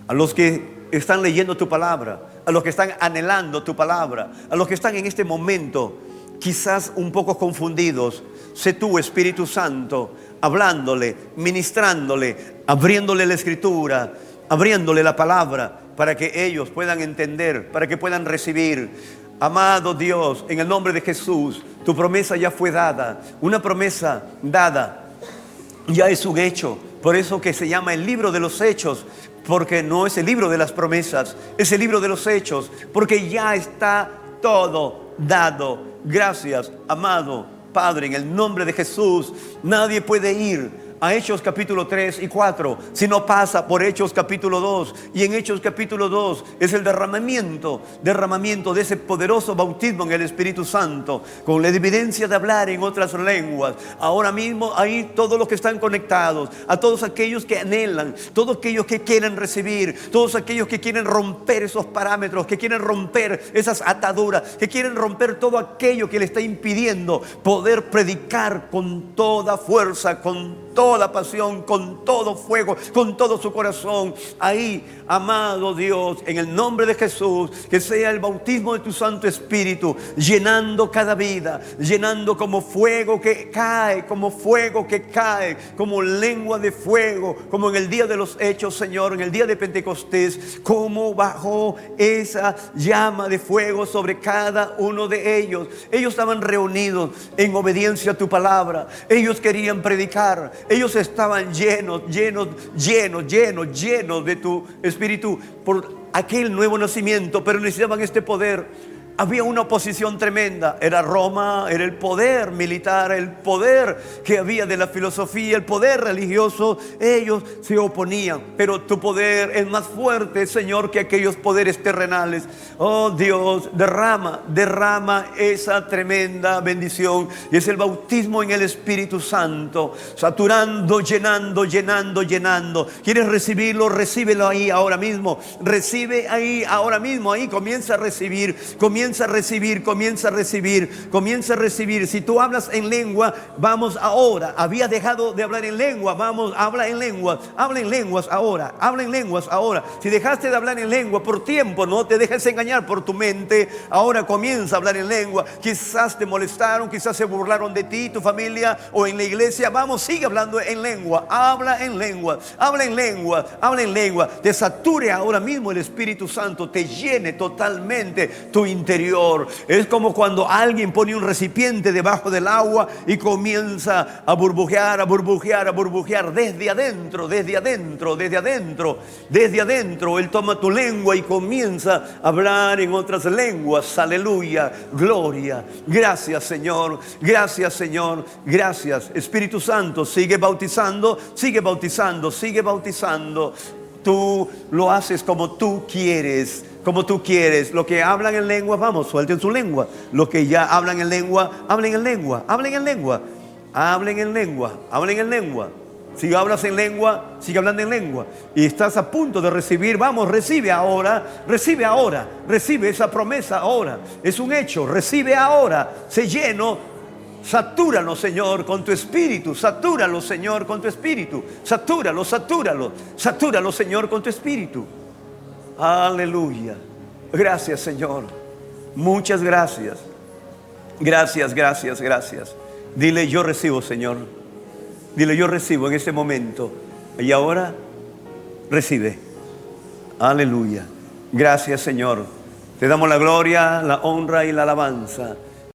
A los que están leyendo tu palabra, a los que están anhelando tu palabra, a los que están en este momento quizás un poco confundidos. Sé tú, Espíritu Santo, hablándole, ministrándole, abriéndole la escritura, abriéndole la palabra, para que ellos puedan entender, para que puedan recibir. Amado Dios, en el nombre de Jesús, tu promesa ya fue dada, una promesa dada, ya es un hecho. Por eso que se llama el libro de los hechos, porque no es el libro de las promesas, es el libro de los hechos, porque ya está todo dado. Gracias, amado Padre, en el nombre de Jesús. Nadie puede ir a Hechos capítulo 3 y 4 si no pasa por Hechos capítulo 2. Y en Hechos capítulo 2 es el derramamiento de ese poderoso bautismo en el Espíritu Santo, con la evidencia de hablar en otras lenguas. Ahora mismo ahí todos los que están conectados, a todos aquellos que anhelan, todos aquellos que quieren recibir, todos aquellos que quieren romper esos parámetros, que quieren romper esas ataduras, que quieren romper todo aquello que le está impidiendo poder predicar con toda fuerza, con toda pasión, con todo fuego, con todo su corazón. Ahí, amado Dios, en el nombre de Jesús, que sea el bautismo de tu Santo Espíritu, llenando cada vida, llenando como fuego que cae, como fuego que cae, como lengua de fuego, como en el día de los hechos, Señor, en el día de Pentecostés, como bajó esa llama de fuego sobre cada uno de ellos. Ellos estaban reunidos en obediencia a tu palabra. Ellos querían predicar. Ellos estaban llenos de tu Espíritu por aquel nuevo nacimiento, pero necesitaban este poder. Había una oposición tremenda. Era Roma, era el poder militar, el poder que había de la filosofía, el poder religioso. Ellos se oponían, pero tu poder es más fuerte, Señor, que aquellos poderes terrenales. Oh Dios, derrama esa tremenda bendición. Y es el bautismo en el Espíritu Santo, saturando, llenando. ¿Quieres recibirlo? Recíbelo ahí ahora mismo. Recibe ahí ahora mismo. Ahí comienza a recibir, comienza Comienza a recibir, comienza a recibir, comienza a recibir. Si tú hablas en lengua, vamos ahora. Habías dejado de hablar en lengua, vamos, habla en lenguas ahora, habla en lenguas ahora. Si dejaste de hablar en lengua por tiempo, no te dejes engañar por tu mente. Ahora comienza a hablar en lengua. Quizás te molestaron, quizás se burlaron de ti, tu familia o en la iglesia. Vamos, sigue hablando en lengua, habla en lengua, habla en lengua, habla en lengua. Te sature ahora mismo el Espíritu Santo, te llene totalmente tu interior. Es como cuando alguien pone un recipiente debajo del agua y comienza a burbujear, a burbujear, a burbujear desde adentro, desde adentro, desde adentro, desde adentro. Él toma tu lengua y comienza a hablar en otras lenguas. Aleluya, gloria. Gracias, Señor, gracias, Señor, gracias. Espíritu Santo, sigue bautizando, sigue bautizando, sigue bautizando. Tú lo haces como tú quieres, como tú quieres. Los que hablan en lengua, vamos, suelten su lengua. Los que ya hablan en lengua, hablen en lengua, hablen en lengua, hablen en lengua, hablen en lengua. Si hablas en lengua, sigue hablando en lengua. Y estás a punto de recibir, vamos, recibe ahora, recibe esa promesa ahora. Es un hecho, recibe ahora, sé lleno. Satúralo, Señor, con tu espíritu. Satúralo, Señor, con tu espíritu. Satúralo, satúralo. Satúralo, Señor, con tu espíritu. Aleluya. Gracias, Señor. Muchas gracias. Gracias, gracias, gracias. Dile, yo recibo, Señor. Dile, yo recibo en este momento. Y ahora, recibe. Aleluya. Gracias, Señor. Te damos la gloria, la honra y la alabanza.